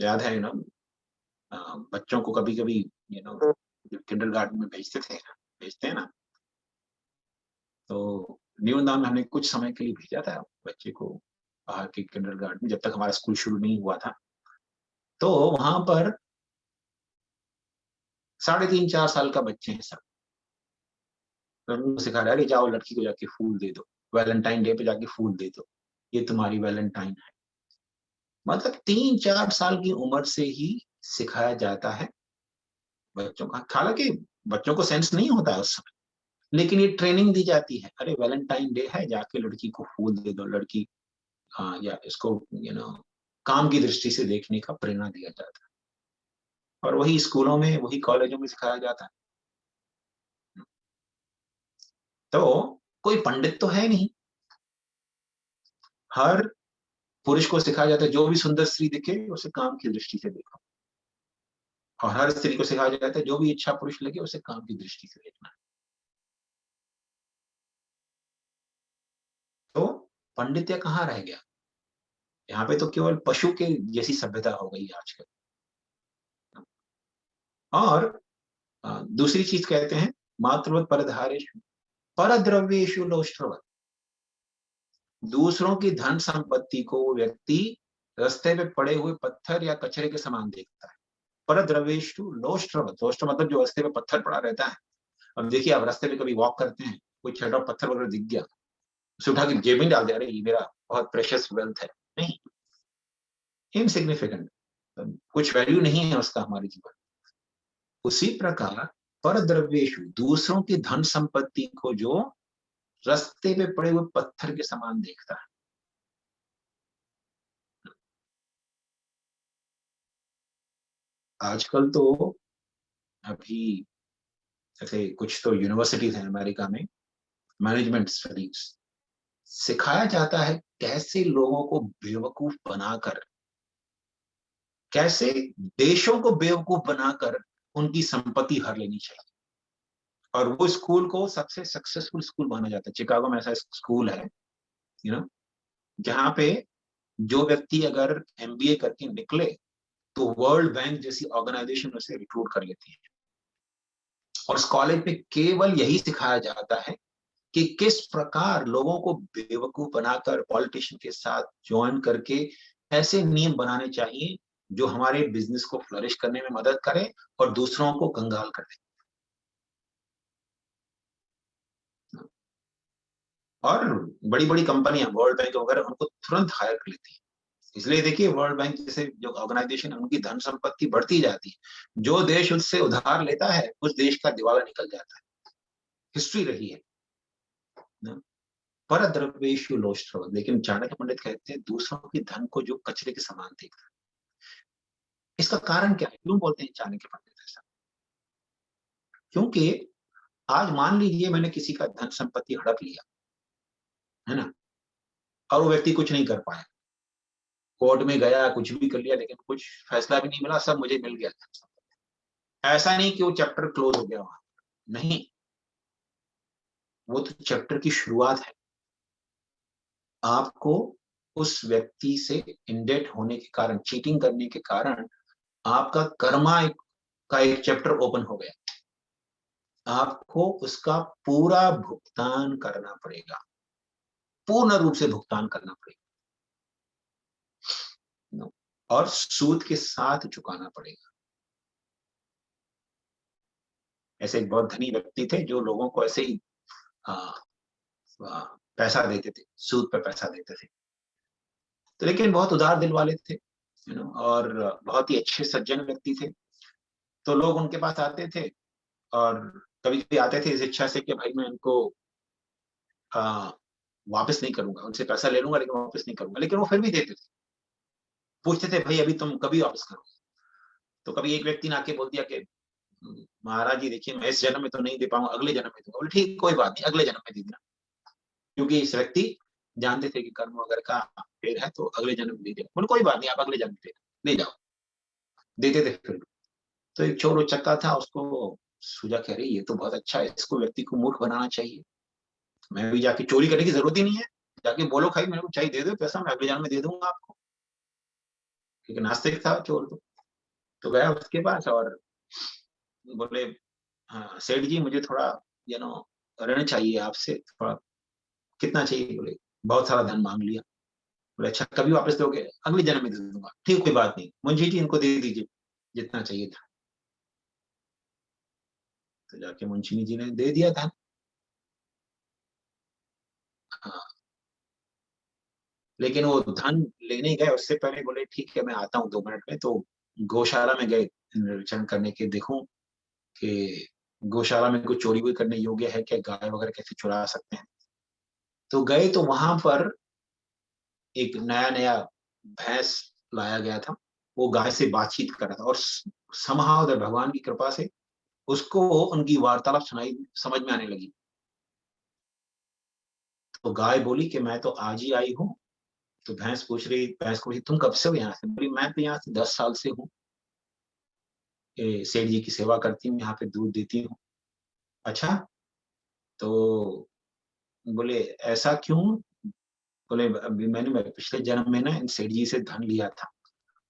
याद है बच्चों को कभी कभी किंडरगार्टन में भेजते हैं ना, तो न्यूनतम में हमने कुछ समय के लिए भेजा था बच्चे को बाहर के किंडरगार्टन, जब तक हमारा स्कूल शुरू नहीं हुआ था। तो वहां पर 3.5-4 साल का बच्चे हैं सब, उनको सिखा रहा है जाओ लड़की को जाके फूल दे दो, वैलेंटाइन डे पे जाके फूल दे दो, ये तुम्हारी वैलेंटाइन है। मतलब 3-4 साल की उम्र से ही सिखाया जाता है बच्चों का। हालांकि बच्चों को सेंस नहीं होता है उस समय, लेकिन ये ट्रेनिंग दी जाती है, अरे वैलेंटाइन डे है, जाके लड़की को फूल दे दो, लड़की या इसको काम की दृष्टि से देखने का प्रेरणा दिया जाता है। और वही स्कूलों में, वही कॉलेजों में सिखाया जाता है। तो कोई पंडित तो है नहीं, हर पुरुष को सिखाया जाता है जो भी सुंदर स्त्री दिखे उसे काम की दृष्टि से देखो, और हर स्त्री को सिखाया जाता है जो भी इच्छा पुरुष लगे उसे काम की दृष्टि से देखना है। तो पंडित्य कहाँ रह गया? यहाँ पे तो केवल पशु के जैसी सभ्यता हो गई आजकल। और दूसरी चीज कहते हैं मातृवत परधारेषु परद्रव्येषु लोष्टवत्। दूसरों की धन संपत्ति को वो व्यक्ति रास्ते पे पड़े हुए पत्थर या कचरे के समान देखता है। परद्रव्येषु लोष्टवत्, लोष्ट मतलब जो रास्ते पे पत्थर पड़ा रहता है। अब देखिए, आप रास्ते पे कभी वॉक करते हैं, कोई छोटा पत्थर वगैरह दिख गया, उसे उठा के जेब में डाल दे, अरे ये मेरा बहुत प्रेशियस वेल्थ है। नहीं, इनसिग्निफिकेंट, कुछ वैल्यू नहीं है उसका हमारे जीवन। उसी प्रकार परद्रव्येषु, दूसरों की धन संपत्ति को जो रास्ते पे पड़े हुए पत्थर के समान देखता है। आजकल तो अभी जैसे कुछ तो यूनिवर्सिटीज हैं अमेरिका में, मैनेजमेंट स्टडीज सिखाया जाता है कैसे लोगों को बेवकूफ बनाकर, कैसे देशों को बेवकूफ बनाकर उनकी संपत्ति हर लेनी चाहिए। और वो स्कूल को सबसे सक्सेसफुल स्कूल माना जाता है। चिकागो में ऐसा स्कूल है, यू नो, जहां पे जो व्यक्ति अगर एमबीए करके निकले तो वर्ल्ड बैंक जैसी ऑर्गेनाइजेशन उसे रिक्रूट कर लेती है। और उस कॉलेज में केवल यही सिखाया जाता है कि किस प्रकार लोगों को बेवकूफ बनाकर पॉलिटिशियन के साथ ज्वाइन करके ऐसे नियम बनाने चाहिए जो हमारे बिजनेस को फ्लरिश करने में मदद करें और दूसरों को कंगाल कर दें। और बड़ी बड़ी कंपनियां, वर्ल्ड बैंक वगैरह, उनको तुरंत हायर कर लेती है। इसलिए देखिए, वर्ल्ड बैंक जैसे जो ऑर्गेनाइजेशन है उनकी धन संपत्ति बढ़ती जाती है। जो देश उससे उधार लेता है उस देश का दिवाला निकल जाता है। हिस्ट्री रही है ना? परद्रव्येषु लोष्टवत्। लेकिन चाणक्य पंडित कहते हैं दूसरों के धन को जो कचरे के समान देखता है। इसका कारण क्या है? क्यों बोलते हैं चाणक्य पंडित ऐसा? क्योंकि आज मान लीजिए मैंने किसी का धन संपत्ति हड़प लिया, है ना, और वो व्यक्ति कुछ नहीं कर पाया, कोर्ट में गया, कुछ भी कर लिया, लेकिन कुछ फैसला भी नहीं मिला, सब मुझे मिल गया। ऐसा नहीं कि वो चैप्टर क्लोज हो गया वहां, नहीं, वो तो चैप्टर की शुरुआत है। आपको उस व्यक्ति से इंडेट होने के कारण, चीटिंग करने के कारण आपका कर्मा का एक चैप्टर ओपन हो गया। आपको उसका पूरा भुगतान करना पड़ेगा, पूर्ण रूप से भुगतान करना पड़ेगा, और सूद के साथ चुकाना पड़ेगा। ऐसे एक बहुत धनी व्यक्ति थे जो लोगों को ऐसे ही पैसा देते थे, सूद पर पैसा देते थे। तो लेकिन बहुत उदार दिल वाले थे, और बहुत ही अच्छे सज्जन व्यक्ति थे। तो लोग उनके पास आते थे और कभी कभी आते थे इस इच्छा से कि भाई मैं इनको वापस नहीं करूंगा, उनसे पैसा ले लूंगा लेकिन वापस नहीं करूंगा, लेकिन वो फिर भी देते थे। पूछते थे भाई अभी तुम कभी वापस करोगे? तो कभी एक व्यक्ति ने आके बोल दिया कि महाराज जी देखिए, मैं इस जन्म में तो नहीं दे पाऊंगा, अगले जन्म में दूंगा। बोले ठीक, कोई बात नहीं, अगले जन्म में दे देना। क्योंकि इस व्यक्ति जानते थे कि कर्म वगैरह का फेर है, तो अगले जन्म में दे देना। बोले कोई बात नहीं, आप अगले जन्म में ले जाओ। देते थे फिर। तो एक चोर उचक्का था, उसको सूझा कह रही ये तो बहुत अच्छा है, इसको व्यक्ति को मूर्ख बनाना चाहिए। मैं भी जाके चोरी करने की जरूरत ही नहीं है, जाके बोलो खाई मेरे को चाहिए, दे दो पैसा, मैं अगले जन्म में दे दूंगा आपको। क्योंकि नास्तिक था चोर। तो गया उसके पास और बोले हाँ सेठ जी, मुझे थोड़ा ऋण चाहिए आपसे, थोड़ा। कितना चाहिए? बोले बहुत सारा धन मांग लिया। बोले अच्छा, कभी वापस दोगे? अगले जन्म में दे दूंगा। ठीक, कोई बात नहीं, मुंशी जी इनको दे दीजिए जितना चाहिए था। तो जाके मुंशी जी ने दे दिया धन। हाँ, लेकिन वो धन लेने गए उससे पहले बोले ठीक है मैं आता हूँ 2 मिनट में। तो गौशाला में गए निरीक्षण करने के, देखूं कि गौशाला में कोई चोरी वोरी करने योग्य है क्या, गाय वगैरह कैसे चुरा सकते हैं। तो गए तो वहां पर एक नया नया भैंस लाया गया था, वो गाय से बातचीत कर रहा था और somehow भगवान की कृपा से उसको उनकी वार्तालाप सुनाई समझ में आने लगी। तो गाय बोली कि मैं तो आज ही आई हूँ। तो भैंस को पूछी तुम कब से हो यहाँ से? बोली मैं तो यहाँ से 10 साल से हूँ, सेठ जी की सेवा करती हूँ, यहाँ पे दूध देती हूँ। अच्छा, तो बोले ऐसा क्यों? बोले अभी मैंने पिछले जन्म में ना इन सेठ जी से धन लिया था,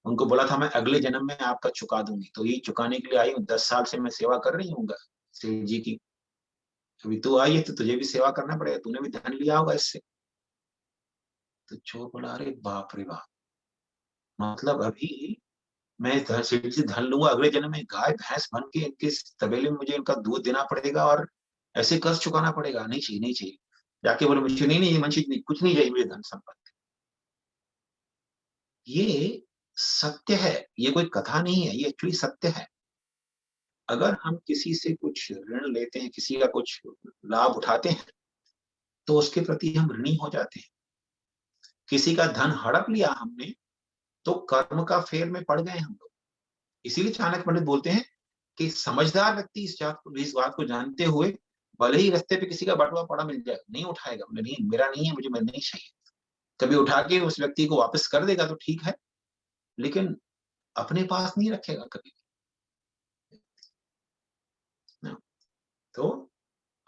उनको बोला था मैं अगले जन्म में आपका चुका दूंगी, तो ये चुकाने के लिए आई हूँ। 10 साल से मैं सेवा कर रही हूँ सेठ जी की। अभी तू आई है तो तुझे भी सेवा करना पड़ेगा, तूने भी धन लिया होगा इससे। तो चोर बोला अरे बाप रे बाप, मतलब अभी मैं सेठ से धन लूंगा, अगले जन्म में गाय भैंस बन के इनके तबेले में मुझे इनका दूध देना पड़ेगा और ऐसे कर्ज चुकाना पड़ेगा। नहीं चाहिए, नहीं चाहिए। जाके बोले मुझे नहीं नहीं मंशी नहीं, कुछ नहीं चाहिए मुझे धन संपत्ति। ये सत्य है, ये कोई कथा नहीं है, ये एक्चुअली सत्य है। अगर हम किसी से कुछ ऋण लेते हैं, किसी का कुछ लाभ उठाते हैं, तो उसके प्रति हम ऋणी हो जाते हैं। किसी का धन हड़प लिया हमने, तो कर्म का फेर में पड़ गए हम लोग। इसीलिए चाणक्य पंडित बोलते हैं कि समझदार व्यक्ति इस बात को जानते हुए भले ही रास्ते पे किसी का बटुआ पड़ा मिल जाए, नहीं उठाएगा। बोले नहीं मेरा नहीं है, मुझे मैं नहीं चाहिए। कभी उठा के उस व्यक्ति को वापस कर देगा तो ठीक है, लेकिन अपने पास नहीं रखेगा कभी। तो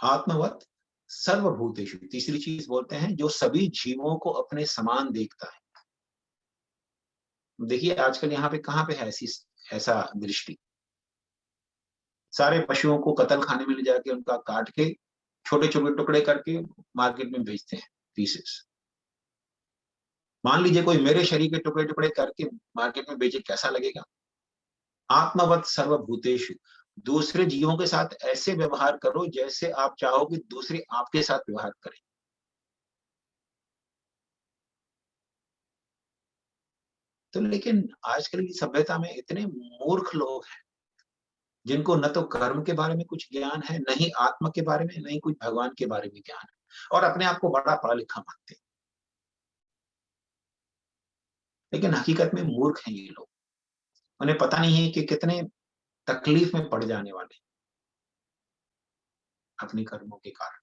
आत्मवत सर्वभूतेषु, तीसरी चीज बोलते हैं जो सभी जीवों को अपने समान देखता है। देखिए आजकल यहाँ पे कहाँ पे है ऐसा दृष्टि। सारे पशुओं को कत्ल खाने में ले जाके उनका काट के छोटे छोटे टुकड़े करके मार्केट में बेचते हैं, पीसेस। मान लीजिए कोई मेरे शरीर के टुकड़े टुकड़े करके मार्केट में बेचे, कैसा लगेगा? आत्मवत सर्वभूतेषु, दूसरे जीवों के साथ ऐसे व्यवहार करो जैसे आप चाहो कि दूसरे आपके साथ व्यवहार करें। तो लेकिन आजकल की सभ्यता में इतने मूर्ख लोग हैं जिनको न तो कर्म के बारे में कुछ ज्ञान है, न ही आत्मा के बारे में, न ही कुछ भगवान के बारे में ज्ञान है, और अपने आप को बड़ा पढ़ा लिखा मानते हैं। लेकिन हकीकत में मूर्ख हैं ये लोग। उन्हें पता नहीं है कि कितने तकलीफ में पड़ जाने वाले अपने कर्मों के कारण।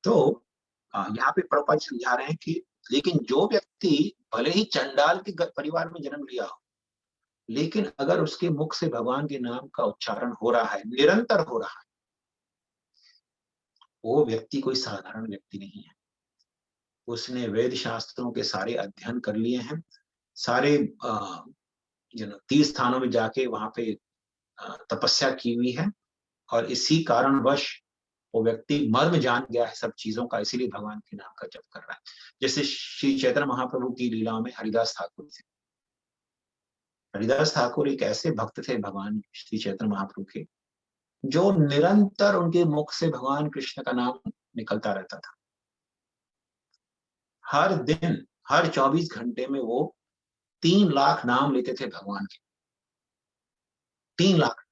तो यहाँ पे प्रभुपाद समझा रहे हैं कि लेकिन जो व्यक्ति भले ही चंडाल के परिवार में जन्म लिया हो, लेकिन अगर उसके मुख से भगवान के नाम का उच्चारण हो रहा है, निरंतर हो रहा है, वो व्यक्ति कोई साधारण व्यक्ति नहीं है। उसने वेद शास्त्रों के सारे अध्ययन कर लिए हैं, सारे तीर्थ स्थानों में जाके वहां पे तपस्या की हुई है, और इसी कारणवश वो व्यक्ति मर्म जान गया है सब चीजों का, इसीलिए भगवान के नाम का जप कर रहा है। जैसे श्री चैतन्य महाप्रभु की लीलाओं में हरिदास ठाकुर थे। हरिदास ठाकुर एक ऐसे भक्त थे भगवान श्री चैतन्य महाप्रभु के, जो निरंतर उनके मुख से भगवान कृष्ण का नाम निकलता रहता था। हर दिन, हर 24 घंटे में वो 3 लाख नाम लेते थे भगवान के। 3 लाख।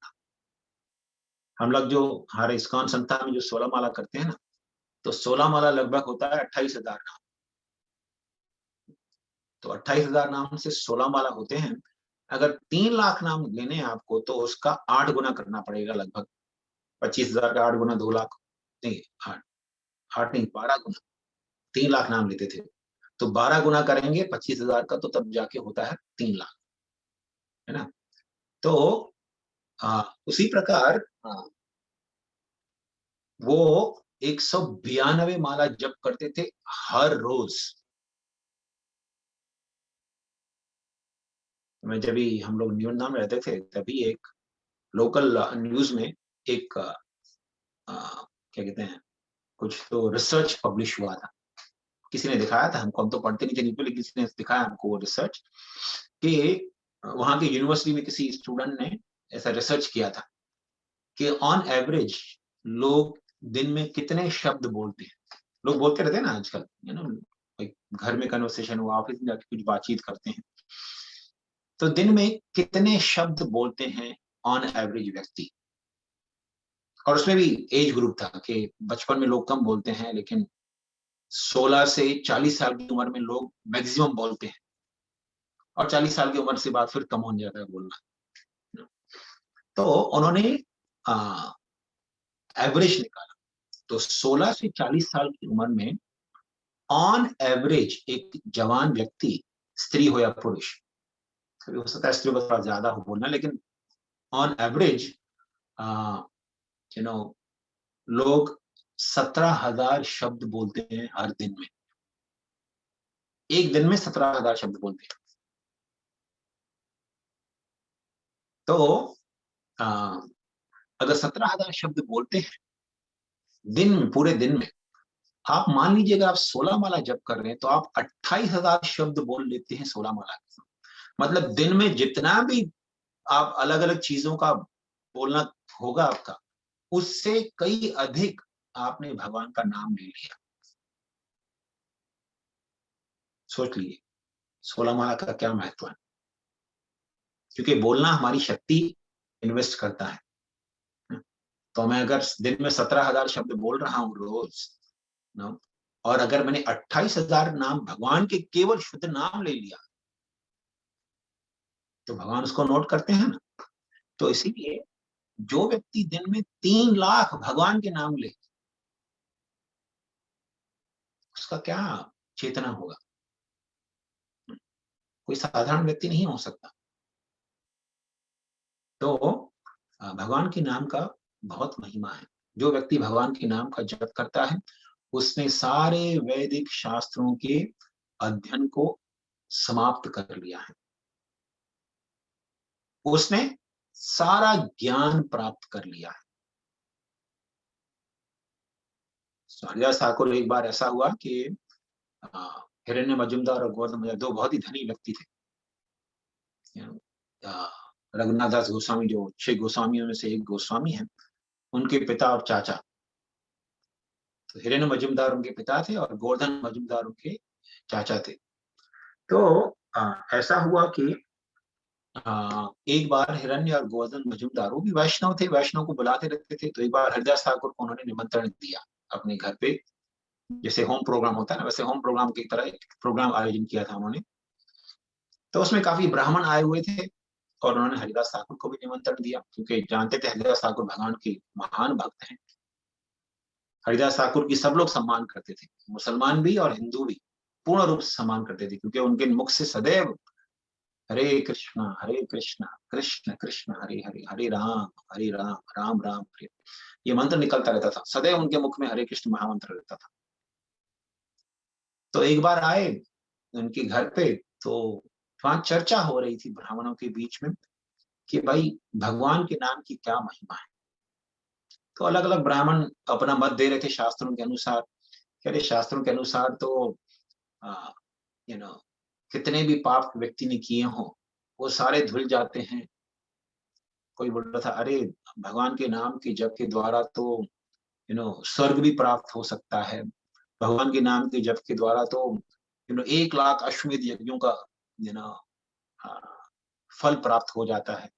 हम लोग जो हमारे इस्कॉन संस्थान में जो 16 माला करते हैं ना, तो 16 माला लगभग होता है 28,000 नाम। तो 28,000 नाम से 16 माला होते हैं। अगर 3 लाख नाम लेने हैं आपको, तो उसका 8 गुना करना पड़ेगा लगभग। 25,000 का 8 गुना 2 लाख, नहीं 8 नहीं 12 गुना। 3 लाख नाम लेते थे, तो 12 गुना करेंगे 25,000 का, तो तब जाके होता है 3 लाख, है ना? तो उसी प्रकार वो 192 माला जप करते थे हर रोज। मैं जब भी हम लोग न्यूनतम में रहते थे, तभी एक लोकल न्यूज में एक क्या कहते हैं, कुछ तो रिसर्च पब्लिश हुआ था। किसी ने दिखाया था हमको, हम तो पढ़ते नहीं थे न्यूज़, लेकिन किसी ने दिखाया हमको वो रिसर्च कि वहां की यूनिवर्सिटी में किसी स्टूडेंट ने ऐसा रिसर्च किया था कि ऑन एवरेज लोग दिन में कितने शब्द बोलते हैं। लोग बोलते रहते हैं ना आजकल, यू नो, घर में कन्वर्सेशन हुआ, ऑफिस में जाके कुछ बातचीत करते हैं, तो दिन में कितने शब्द बोलते हैं ऑन एवरेज व्यक्ति। और उसमें भी एज ग्रुप था कि बचपन में लोग कम बोलते हैं, लेकिन 16 से 40 साल की उम्र में लोग मैक्सिमम बोलते हैं। और 40 साल की उम्र से बाद फिर कम हो जाता है बोलना। तो उन्होंने एवरेज निकाला, तो 16 से 40 साल की उम्र में ऑन एवरेज एक जवान व्यक्ति, स्त्री हो या पुरुष, कभी हो सकता है स्त्री को थोड़ा ज्यादा हो बोलना, लेकिन ऑन एवरेज यू नो लोग 17,000 शब्द बोलते हैं हर दिन में। एक दिन में 17,000 शब्द बोलते हैं। तो अगर 17,000 शब्द बोलते हैं दिन में, पूरे दिन में, आप मान लीजिए अगर आप 16 माला जप कर रहे हैं तो आप 28,000 शब्द बोल लेते हैं 16 माला के। मतलब दिन में जितना भी आप अलग अलग चीजों का बोलना होगा आपका, उससे कई अधिक आपने भगवान का नाम ले लिया। सोच लीजिए 16 माला का क्या महत्व है, क्योंकि बोलना हमारी शक्ति इन्वेस्ट करता है। तो मैं अगर दिन में 17,000 शब्द बोल रहा हूं रोज ना, और अगर मैंने 28,000 नाम भगवान के केवल शुद्ध नाम ले लिया, तो भगवान उसको नोट करते हैं ना। तो इसीलिए जो व्यक्ति दिन में 3 लाख भगवान के नाम ले, उसका क्या चेतना होगा। कोई साधारण व्यक्ति नहीं हो सकता। तो भगवान के नाम का बहुत महिमा है। जो व्यक्ति भगवान के नाम का जप करता है, उसने सारे वैदिक शास्त्रों के अध्ययन को समाप्त कर लिया है। उसने सारा ज्ञान प्राप्त कर लिया है। हरिदास ठाकुर, एक बार ऐसा हुआ कि हिरण्य मजूमदार और गोवर्धन मजूमदार दो बहुत ही धनी व्यक्ति थे। रघुनाथ दास गोस्वामी, जो 6 गोस्वामियों में से एक गोस्वामी है, उनके पिता और चाचा। तो हिरण्य मजूमदार उनके पिता थे और गोवर्धन मजूमदार उनके चाचा थे। तो ऐसा हुआ कि एक बार हिरण्य और गोवर्धन मजूमदार, वो भी वैष्णव थे, वैष्णव को बुलाते रहते थे। तो एक बार हरिदास ठाकुर को उन्होंने निमंत्रण दिया अपने घर पे, जैसे होम प्रोग्राम होता है ना, वैसे होम प्रोग्राम की तरह एक प्रोग्राम आयोजन किया था उन्होंने। तो उसमें काफी ब्राह्मण आए हुए थे और उन्होंने हरिदास ठाकुर को भी निमंत्रण दिया, क्योंकि जानते थे हरिदास ठाकुर भगवान के महान भक्त हैं। हरिदास ठाकुर की सब लोग सम्मान करते थे, मुसलमान भी और हिंदू भी पूर्ण रूप से सम्मान करते थे, क्योंकि उनके मुख से सदैव हरे कृष्णा कृष्ण कृष्ण हरे हरे, हरे राम राम राम हरे, ये मंत्र निकलता रहता था। सदैव उनके मुख में हरे कृष्ण महामंत्र रहता था। तो एक बार आए उनके घर पे, तो वहां चर्चा हो रही थी ब्राह्मणों के बीच में कि भाई भगवान के नाम की क्या महिमा है। तो अलग अलग ब्राह्मण अपना मत दे रहे थे शास्त्रों के अनुसार। कह रहे शास्त्रों के अनुसार तो यू नो कितने भी पाप व्यक्ति ने किए हों वो सारे धुल जाते हैं। कोई बोल रहा था अरे भगवान के नाम के जप के द्वारा तो स्वर्ग भी प्राप्त हो सकता है। भगवान के नाम के जप के द्वारा तो 1 लाख अश्वमेध यज्ञों का यू नो फल प्राप्त हो जाता है।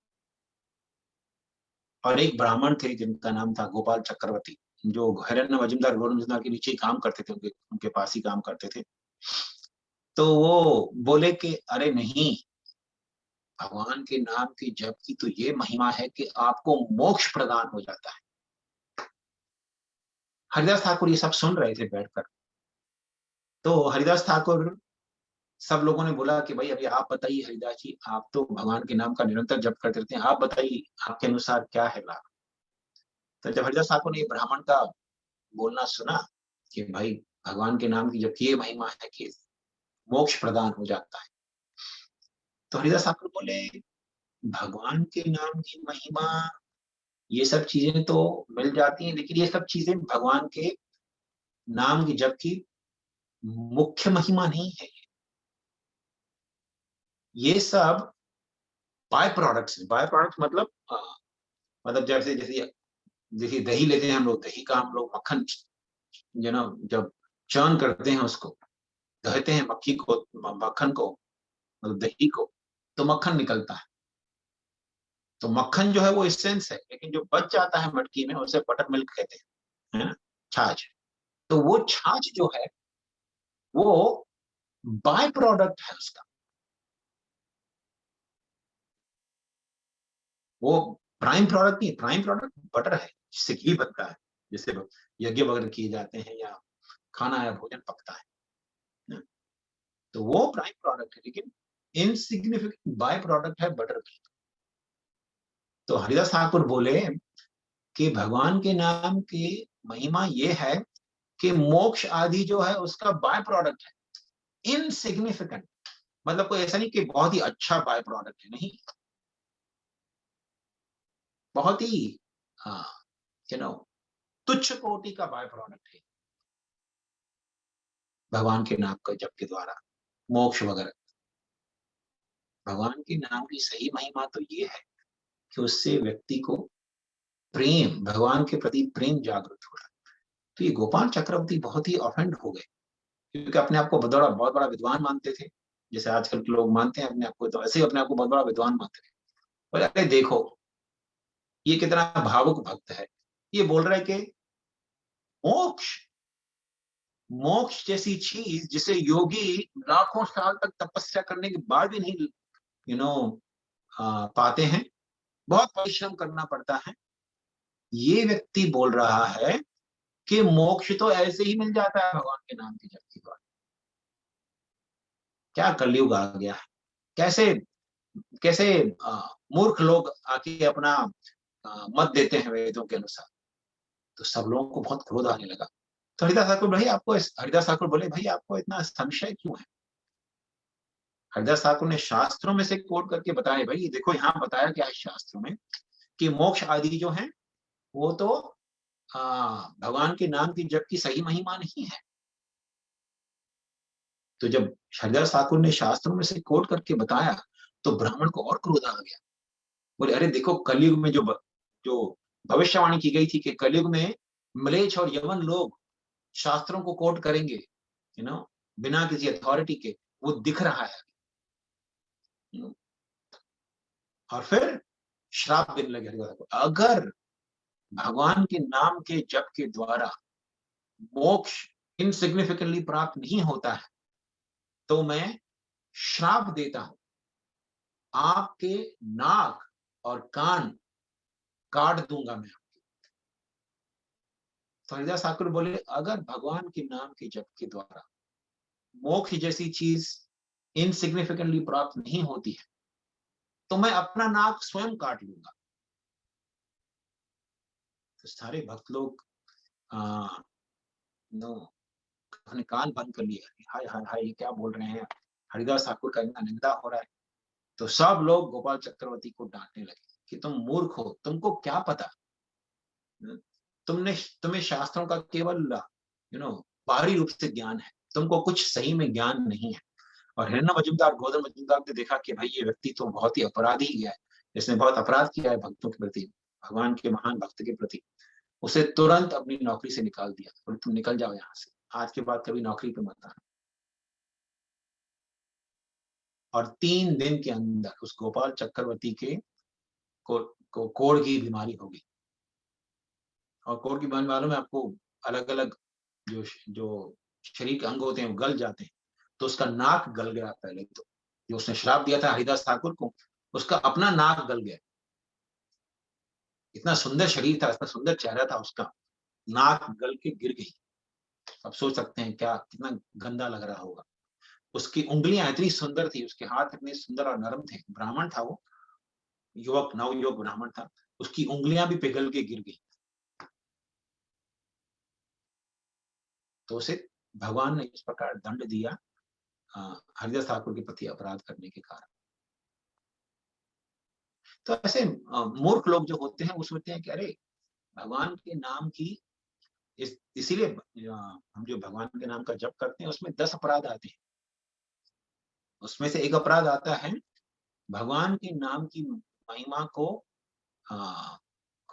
और एक ब्राह्मण थे जिनका नाम था गोपाल चक्रवर्ती, जो हिरण्य मजूमदार गोवर्धन मजूमदार के नीचे ही काम करते थे, उनके पास ही काम करते थे। तो वो बोले कि अरे नहीं, भगवान के नाम की जप की तो ये महिमा है कि आपको मोक्ष प्रदान हो जाता है। हरिदास ठाकुर ये सब सुन रहे थे बैठकर। तो हरिदास ठाकुर, सब लोगों ने बोला कि भाई अभी आप बताइए हरिदास जी, आप तो भगवान के नाम का निरंतर जप करते रहते हैं, आप बताइए आपके अनुसार क्या है लाभ। तो जब हरिदास ठाकुर ने ब्राह्मण का बोलना सुना कि भाई भगवान के नाम की जब ये महिमा है कि मोक्ष प्रदान हो जाता है, तो हरिदास ठाकुर बोले भगवान के नाम की महिमा ये सब चीजें तो मिल जाती हैं, लेकिन ये सब चीजें भगवान के नाम की जप की मुख्य महिमा नहीं है। ये सब बाय प्रोडक्ट्स है। बाय प्रोडक्ट्स मतलब मतलब जैसे जैसे जैसे दही लेते हैं हम लोग, दही का हम लोग मक्खन जब चर्न करते हैं, उसको दहते हैं मक्खी को, मक्खन को, मतलब दही को, तो मक्खन निकलता है। तो मक्खन जो है वो एसेंस है, लेकिन जो बच जाता है मटकी में उसे बटर मिल्क कहते हैं, है ना, छाछ। तो वो छाछ जो है वो बाय प्रोडक्ट है उसका। वो प्राइम प्रोडक्ट नहीं, प्राइम प्रोडक्ट बटर है जिससे घी बनता है, जैसे यज्ञ वगैरह किए जाते हैं या खाना या भोजन पकता है ना? तो वो प्राइम प्रोडक्ट है, लेकिन इनसिग्निफिकेंट बाय प्रोडक्ट है बटर मिल्क। तो हरिदास ठाकुर बोले कि भगवान के नाम की महिमा ये है कि मोक्ष आदि जो है उसका बाय प्रोडक्ट है, इनसिग्निफिकेंट, मतलब कोई ऐसा नहीं कि बहुत ही अच्छा बाय प्रोडक्ट है, नहीं, बहुत ही यू नो तुच्छ कोटि का बाय प्रोडक्ट है भगवान के नाम का जप के द्वारा मोक्ष वगैरह। भगवान के नाम की सही महिमा तो ये है कि उससे व्यक्ति को प्रेम, भगवान के प्रति प्रेम जागृत हो रहा है। तो ये गोपाल चक्रवर्ती बहुत ही ऑफेंड हो गए, क्योंकि अपने आप को बहुत बड़ा विद्वान मानते थे, जैसे आजकल के लोग मानते हैं अपने आप को, तो ऐसे ही अपने आप को बहुत बड़ा विद्वान मानते थे। बोले अरे देखो ये कितना भावुक भक्त है, ये बोल रहा है कि मोक्ष, मोक्ष जैसी चीज जिसे योगी लाखों साल तक तपस्या करने के बाद भी नहीं यू नो पाते हैं, बहुत परिश्रम करना पड़ता है, ये व्यक्ति बोल रहा है कि मोक्ष तो ऐसे ही मिल जाता है भगवान के नाम की जप के द्वारा। क्या कलयुग आ गया है, कैसे कैसे मूर्ख लोग आके अपना मत देते हैं वेदों के अनुसार। तो सब लोगों को बहुत क्रोध आने लगा। तो हरिदास ठाकुर बोले भाई आपको इतना संशय क्यों है? हरिदास ठाकुर ने शास्त्रों में से कोट करके बताया, भाई देखो यहाँ बताया क्या है शास्त्रों में कि मोक्ष आदि जो है वो तो भगवान के नाम की जप की सही महिमा नहीं है। तो जब हरिदास ठाकुर ने शास्त्रों में से कोट करके बताया तो ब्राह्मण को और क्रोध आ गया। बोले अरे देखो कलयुग में जो भविष्यवाणी की गई थी कि कलयुग में म्लेच्छ और यवन लोग शास्त्रों को कोट करेंगे, बिना किसी अथॉरिटी के, वो दिख रहा है। और फिर श्राप देने लगे हरिदास को, अगर भगवान के नाम के जप के द्वारा मोक्ष इनसिग्निफिकेंटली प्राप्त नहीं होता है तो मैं श्राप देता हूं, आपके नाक और कान काट दूंगा मैं। तो हरिदास ठाकुर बोले अगर भगवान के नाम के जप के द्वारा मोक्ष जैसी चीज इनसिग्निफिकेंटली प्राप्त नहीं होती है तो मैं अपना नाक स्वयं काट लूंगा। तो सारे भक्त लोग अपने कान बंद कर लिए, हाय हाय हाय ये क्या बोल रहे हैं, हरिदास ठाकुर का इतना निंदा हो रहा है। तो सब लोग गोपाल चक्रवर्ती को डांटने लगे कि तुम मूर्ख हो, तुमको क्या पता, तुम्हें शास्त्रों का केवल बाहरी रूप से ज्ञान है, तुमको कुछ सही में ज्ञान नहीं है। और हिरण्य मजूमदार, गोधन मजूमदार ने देखा कि भाई ये व्यक्ति तो बहुत ही अपराधी है, इसने बहुत अपराध किया है भक्तों के प्रति, भगवान के महान भक्त के प्रति। उसे तुरंत अपनी नौकरी से निकाल दिया, बोले तुम निकल जाओ यहाँ से, आज के बाद कभी नौकरी पे मत आना। और 3 दिन के अंदर उस गोपाल चक्रवर्ती के को कोढ़ की बीमारी हो गई। और कोढ़ की बीमारी मालूम है आपको, अलग अलग जो जो शरीर के अंग होते हैं वो गल जाते हैं। तो उसका नाक गल गया पहले, तो जो उसने श्राप दिया था हरिदास ठाकुर को, उसका अपना नाक गल गया। इतना सुंदर शरीर था, इतना सुंदर चेहरा था उसका, नाक गल के गिर गई। अब सोच सकते हैं क्या कितना गंदा लग रहा होगा। उसकी उंगलियां इतनी सुंदर थी, उसके हाथ इतने सुंदर और नरम थे, ब्राह्मण था वो, युवक नव युवक ब्राह्मण था, उसकी उंगलियां भी पिघल के गिर गई। तो उसे भगवान ने इस प्रकार दंड दिया हरिदास ठाकुर के प्रति अपराध करने के कारण। तो ऐसे मूर्ख लोग जो होते हैं वो सोचते हैं कि अरे भगवान के नाम की इसीलिए हम जो भगवान के नाम का जप करते हैं उसमें 10 अपराध आते हैं। उसमें से एक अपराध आता है भगवान के नाम की महिमा को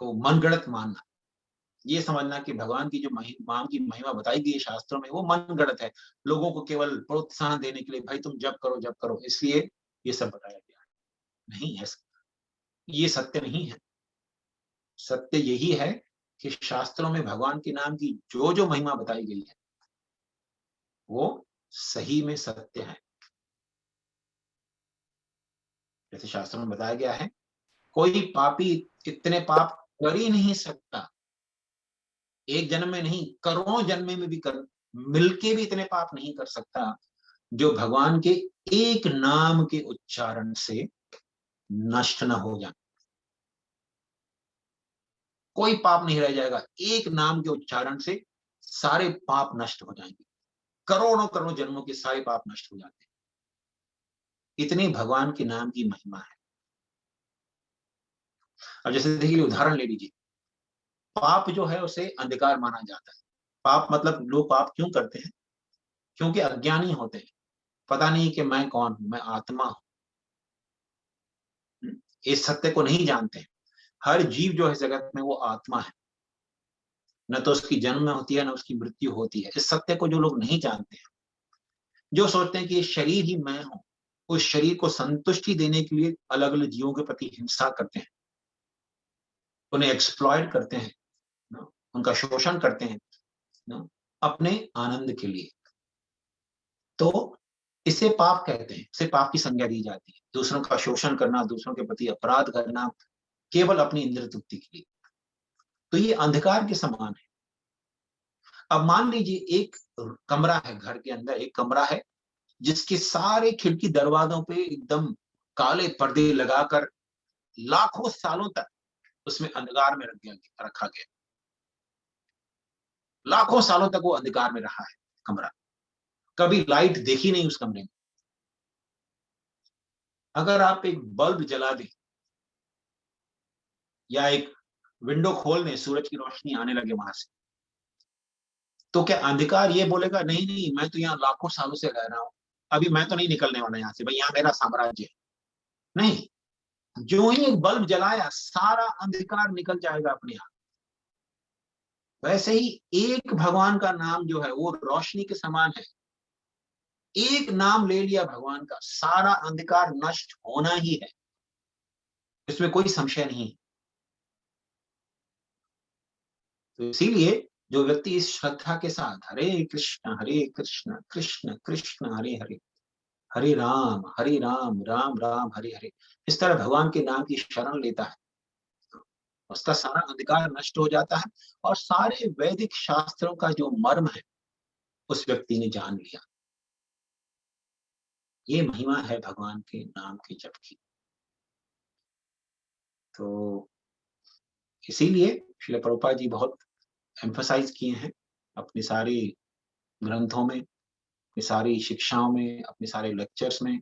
मनगढ़ंत मानना, ये समझना कि भगवान की जो नाम की महिमा बताई गई है शास्त्रों में वो मनगढ़ंत है, लोगों को केवल प्रोत्साहन देने के लिए, भाई तुम जप करो इसलिए ये सब बताया गया है। नहीं है, ये सत्य नहीं है। सत्य यही है कि शास्त्रों में भगवान के नाम की जो जो महिमा बताई गई है वो सही में सत्य है। जैसे शास्त्रों में बताया गया है कोई पापी इतने पाप कर ही नहीं सकता, एक जन्म में नहीं, करोड़ों जन्म में भी कर मिलके भी इतने पाप नहीं कर सकता जो भगवान के एक नाम के उच्चारण से नष्ट न हो जाए। कोई पाप नहीं रह जाएगा, एक नाम के उच्चारण से सारे पाप नष्ट हो जाएंगे, करोड़ों करोड़ों जन्मों के सारे पाप नष्ट हो जाते हैं। इतनी भगवान के नाम की महिमा है। अब जैसे देखिए उदाहरण ले लीजिए, पाप जो है उसे अंधकार माना जाता है। पाप मतलब लोग पाप क्यों करते हैं? क्योंकि अज्ञानी होते हैं, पता नहीं कि मैं कौन हूं, मैं आत्मा हूं, इस सत्य को नहीं जानते हैं। हर जीव जो है जगत में वो आत्मा है, न तो उसकी जन्म होती है न उसकी मृत्यु होती है। इस सत्य को जो लोग नहीं जानते हैं, जो सोचते हैं कि ये शरीर ही मैं हूं, उस शरीर को संतुष्टि देने के लिए अलग अलग जीवों के प्रति हिंसा करते हैं, उन्हें एक्सप्लॉइट करते हैं, उनका शोषण करते हैं अपने आनंद के लिए। तो इसे पाप कहते हैं, इसे पाप की संज्ञा दी जाती है। दूसरों का शोषण करना, दूसरों के प्रति अपराध करना केवल अपनी इंद्रिय तृप्ति के लिए, तो ये अंधकार के समान है। अब मान लीजिए एक कमरा है, घर के अंदर एक कमरा है जिसके सारे खिड़की दरवाजों पे एकदम काले पर्दे लगाकर लाखों सालों तक उसमें अंधकार में रखा गया। लाखों सालों तक वो अंधकार में रहा है कमरा, कभी लाइट देखी नहीं उस कमरे में। अगर आप एक बल्ब जला दें या एक विंडो खोल दें, सूरज की रोशनी आने लगे वहां से, तो क्या अंधकार ये बोलेगा नहीं नहीं मैं तो यहाँ लाखों सालों से रह रहा हूं, अभी मैं तो नहीं निकलने वाला यहाँ से, भाई यहाँ मेरा साम्राज्य है? नहीं, जो ही एक बल्ब जलाया सारा अंधकार निकल जाएगा अपने आप। वैसे ही एक भगवान का नाम जो है वो रोशनी के समान है। एक नाम ले लिया भगवान का, सारा अंधकार नष्ट होना ही है, इसमें कोई संशय नहीं। तो इसीलिए जो व्यक्ति इस श्रद्धा के साथ हरे कृष्ण कृष्ण कृष्ण हरे हरे, हरे राम राम राम हरे हरे, इस तरह भगवान के नाम की शरण लेता है, उसका सारा अंधकार नष्ट हो जाता है और सारे वैदिक शास्त्रों का जो मर्म है उस व्यक्ति ने जान लिया। ये महिमा है भगवान के नाम के जप की। तो इसीलिए श्रील प्रभुपाद जी बहुत एम्फसाइज किए हैं अपने सारे ग्रंथों में, अपनी सारी शिक्षाओं में, अपने सारे लेक्चर्स में,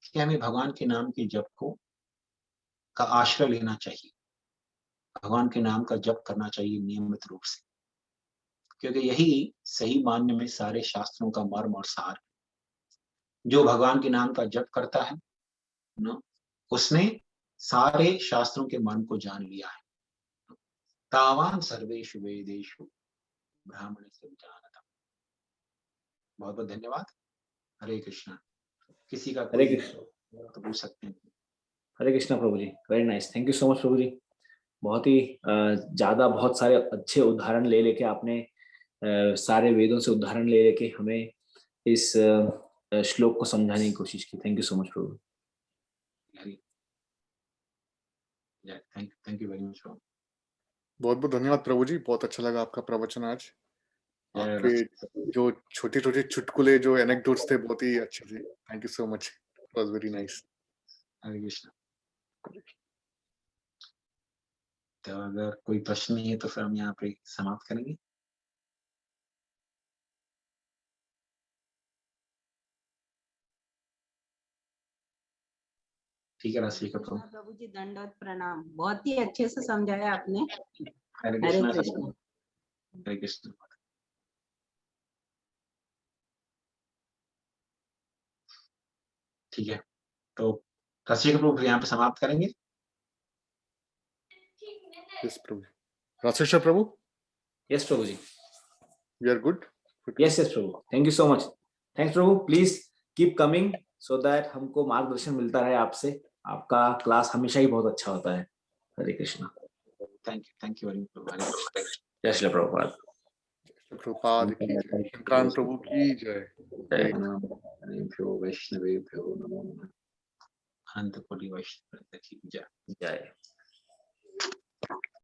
कि हमें भगवान के नाम के जप को का आश्रय लेना चाहिए, भगवान के नाम का जप करना चाहिए नियमित रूप से, क्योंकि यही सही मान्य में सारे शास्त्रों का मर्म और सार। जो भगवान के नाम का जप करता है ना, उसने सारे शास्त्रों के मर्म को जान लिया है। तावान सर्वेषु वेदेषु ब्राह्मण से जानता। बहुत बहुत धन्यवाद। हरे कृष्णा। किसी का हरे कोई कृष्ण तो पूछ सकते हैं। Hare Krishna Prabhu ji, very nice, thank you so much Prabhu ji. बहुत ही ज्यादा बहुत सारे अच्छे उदाहरण ले लेके आपने सारे वेदों से उदाहरण ले लेके हमें इस श्लोक को समझाने की कोशिश की। Thank you so much Prabhu. Thank you very much. बहुत बहुत धन्यवाद प्रभु जी, बहुत अच्छा लगा आपका प्रवचन आज। आपके जो छोटे छोटे चुटकुले जो एनेक्डोट्स थे बहुत ही अच्छे थे। Thank you so much, it was very nice. Hare Krishna. तो अगर कोई प्रश्न नहीं है तो फिर हम यहाँ पे समाप्त करेंगे। ठीक है राशि का प्रभु जी, दंडवत प्रणाम, बहुत ही अच्छे से समझाया आपने। हरे हरे कृष्ण। कृष्ण। हरे कृष्ण। ठीक है, तो राशि का प्रभु यहाँ पे समाप्त करेंगे। Yes Prabhu. Rasheshwar Prabhu. Yes Prabhu ji. We are good. Yes yes Prabhu, thank you so much. Thanks Prabhu, please keep coming so that हमको मार्गदर्शन मिलता रहे आपसे। आपका क्लास हमेशा ही बहुत अच्छा होता है। Hare Krishna. Thank you very much. जय श्री प्रभुपाद। प्रभुपाद की जय। शंकरानंद प्रभु की जय। हरिभ्यो वैष्णवेभ्यो नमो नमः। अंत कोटि वैष्णव वृंद की जय। जय।